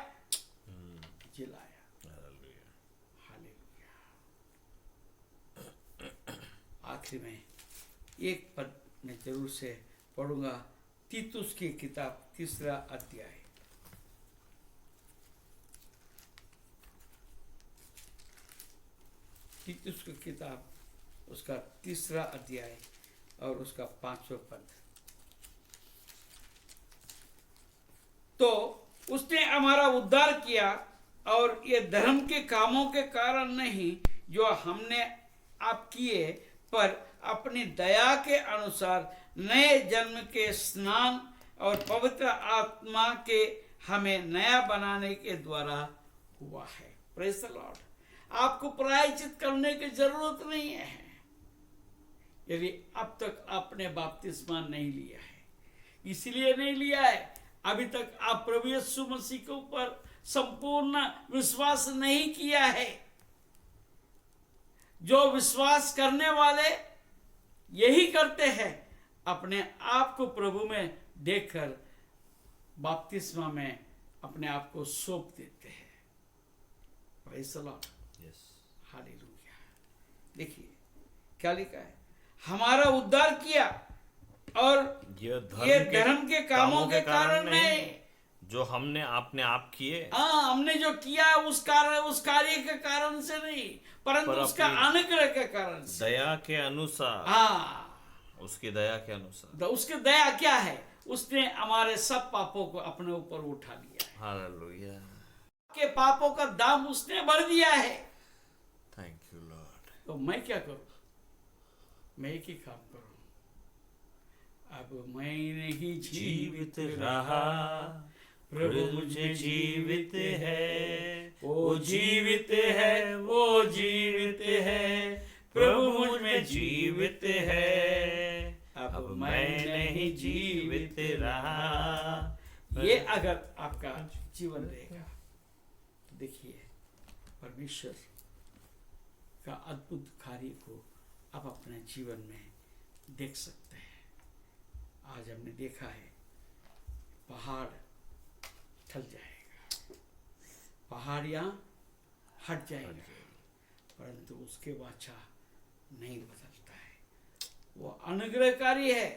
हालेलुया। आखिरी में एक पद मैं जरूर से पढ़ूंगा। तीतुस की किताब 3 अध्याय। तीतुस की किताब उसका 3 अध्याय और उसका 5वां पद। तो उसने हमारा उद्धार किया और ये धर्म के कामों के कारण नहीं जो हमने आप किए, पर अपनी दया के अनुसार नए जन्म के स्नान और पवित्र आत्मा के हमें नया बनाने के द्वारा हुआ है। Praise the Lord. आपको प्रायश्चित करने की जरूरत नहीं है। यदि अब तक आपने बपतिस्मा नहीं लिया है, इसलिए नहीं लिया है अभी तक आप प्रभु यीशु मसीह के ऊपर संपूर्ण विश्वास नहीं किया है। जो विश्वास करने वाले यही करते हैं, अपने आप को प्रभु में देखकर बपतिस्मा में अपने आप को सौंप देते हैं। Praise the Lord. हालेलुया। देखिए क्या लिखा है, हमारा उद्धार किया और ये धर्म के कामों के कारण नहीं जो हमने अपने आप किए। हमने जो किया उस कार्य के कारण से नहीं, परंतु उसका अनुग्रह के कारण से, दया के अनुसार। उसकी दया के अनुसार। उसकी दया क्या है? उसने हमारे सब पापों को अपने ऊपर उठा लिया है। हालेलुया। के पापों का दाम उसने भर दिया है। Thank you Lord. तो मैं क्या करूं? मैं एक ही काम करूं, अब मैं नहीं जीवित रहा, प्रभु मुझे जीवित है, वो जीवित है, वो जीवित है, प्रभु मुझ में जीवित है, अब मैं नहीं जीवित रहा। ये अगर आपका जीवन रहेगा तो देखिए परमेश्वर का अद्भुत कार्य को आप अपने जीवन में देख सकते हैं। आज हमने देखा है पहाड़ ढल जाएगा, पहाड़ियाँ हट जाएंगे, परंतु उसके वाचा नहीं बदलता है। वो अनुग्रहकारी है,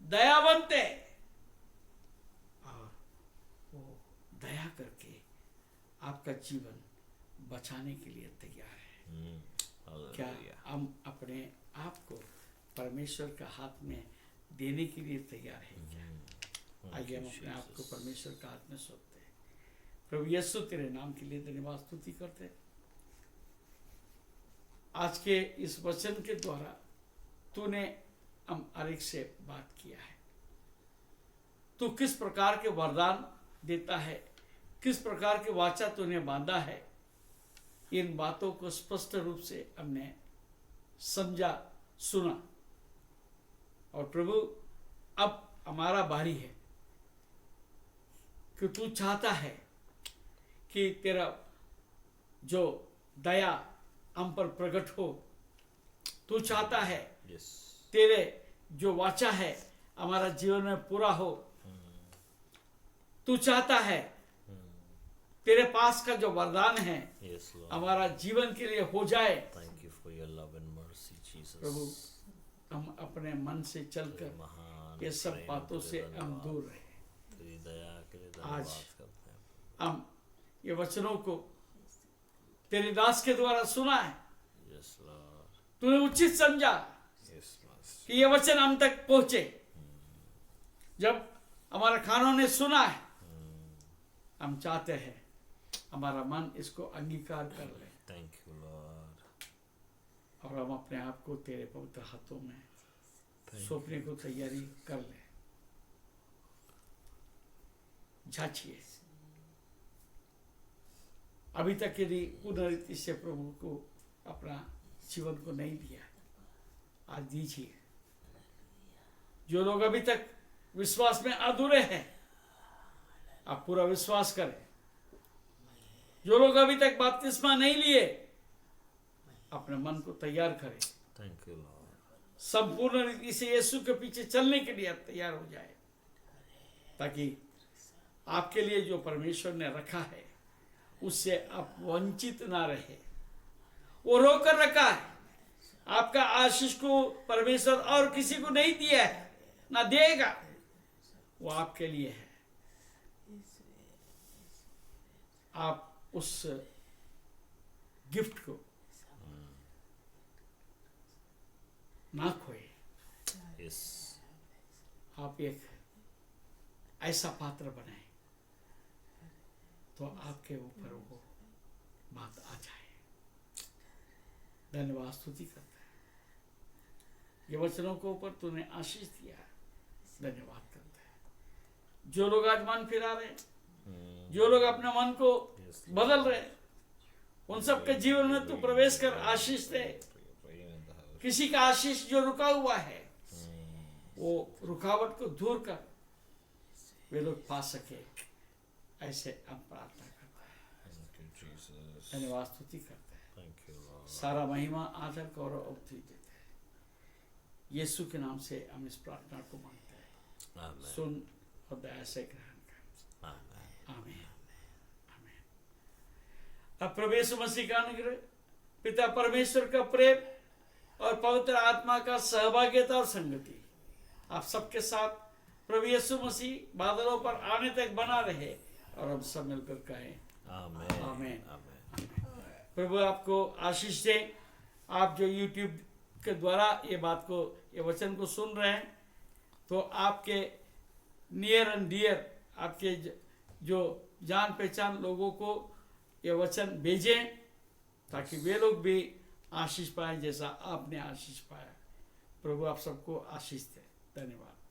दयावंत है, और वो दया करके आपका जीवन बचाने के लिए तैयार है। क्या हम अपने आप को परमेश्वर का हाथ में देने के लिए तैयार है क्या? आइए हम अपने आप को परमेश्वर का हाथ में सौंपते हैं। प्रभु यीशु तेरे नाम के लिए धन्यवाद स्तुति करते हैं। आज के इस वचन के द्वारा तूने हम हर एक से बात किया है। तू किस प्रकार के वरदान देता है, किस प्रकार के वाचा तूने बांधा है, इन बातों को स्पष्ट रूप से हमने समझा, सुना। और प्रभु अब हमारा बारी है कि तू चाहता है कि तेरा जो दया हम पर प्रकट हो। तू चाहता है तेरे जो वाचा है हमारा जीवन में पूरा हो। तू चाहता है तेरे पास का जो वरदान है हमारा जीवन के लिए हो जाए। प्रभु हम अपने मन से चलकर ये सब बातों से हम दूर रहे। आज हम ये वचनों को तेरे दास के द्वारा सुना है, तूने उचित समझा कि ये वचन हम तक पहुंचे। जब हमारा कानों ने सुना है, हम चाहते हैं हमारा मन इसको अंगीकार कर ले। Thank you Lord. और हम अपने आप को तेरे पवित्र हाथों में सौंपने को तैयारी कर ले। जांचिए, अभी तक यदि पूर्ण रीति से प्रभु को अपना जीवन को नहीं दिया, आज दीजिए। जो लोग अभी तक विश्वास में अधूरे हैं, आप पूरा विश्वास करें। जो लोग अभी तक बपतिस्मा नहीं लिए, अपने मन को तैयार करें। Thank you Lord. संपूर्ण रीति से यीशु के पीछे चलने के लिए आप तैयार हो जाए, ताकि आपके लिए जो परमेश्वर ने रखा है उससे आप वंचित ना रहे। वो रोकर रखा है। आपका आशीष को परमेश्वर और किसी को नहीं दिया है, ना देगा। वो आपके लिए है। आप उस गिफ्ट को ना खोए। यस। आप एक ऐसा पात्र बनाए तो आपके ऊपर वो बात आ जाए। धन्यवाद स्तुति करते हैं। ये वचनों को ऊपर तूने आशीष दिया, धन्यवाद करते हैं। जो लोग आज मन फिरा रहे, जो लोग अपने मन को बदल रहे, उन सबके जीवन में तू प्रवेश कर आशीष दे। किसी का आशीष जो रुका हुआ है, वो रुकावट को दूर कर वे लोग पा सके, ऐसे हम प्रार्थना करते हैं। धन्यवाद स्तुति करते हैं। सारा महिमा आदर गौरव अवधि देते हैं। यीशु के नाम से हम इस प्रार्थना को मांगते हैं। सुन और दया से ग्रहण कर। आमीन। अब प्रभु यीशु मसीह का अनुग्रह, पिता परमेश्वर का प्रेम और पवित्र आत्मा का सहभागिता और संगति आप सबके साथ प्रभु यीशु मसीह बादलों पर आने तक बना रहे। और हम सब मिलकर कहें आमीन। आमीन। प्रभु आपको आशीष दे। आप जो YouTube के द्वारा ये बात को, ये वचन को सुन रहे हैं, तो आपके नियर एंड डियर, आपके जो जान पहचान लोगों को ये वचन भेजें, ताकि वे लोग भी आशीष पाए जैसा आपने आशीष पाया। प्रभु आप सबको आशीष दे। धन्यवाद।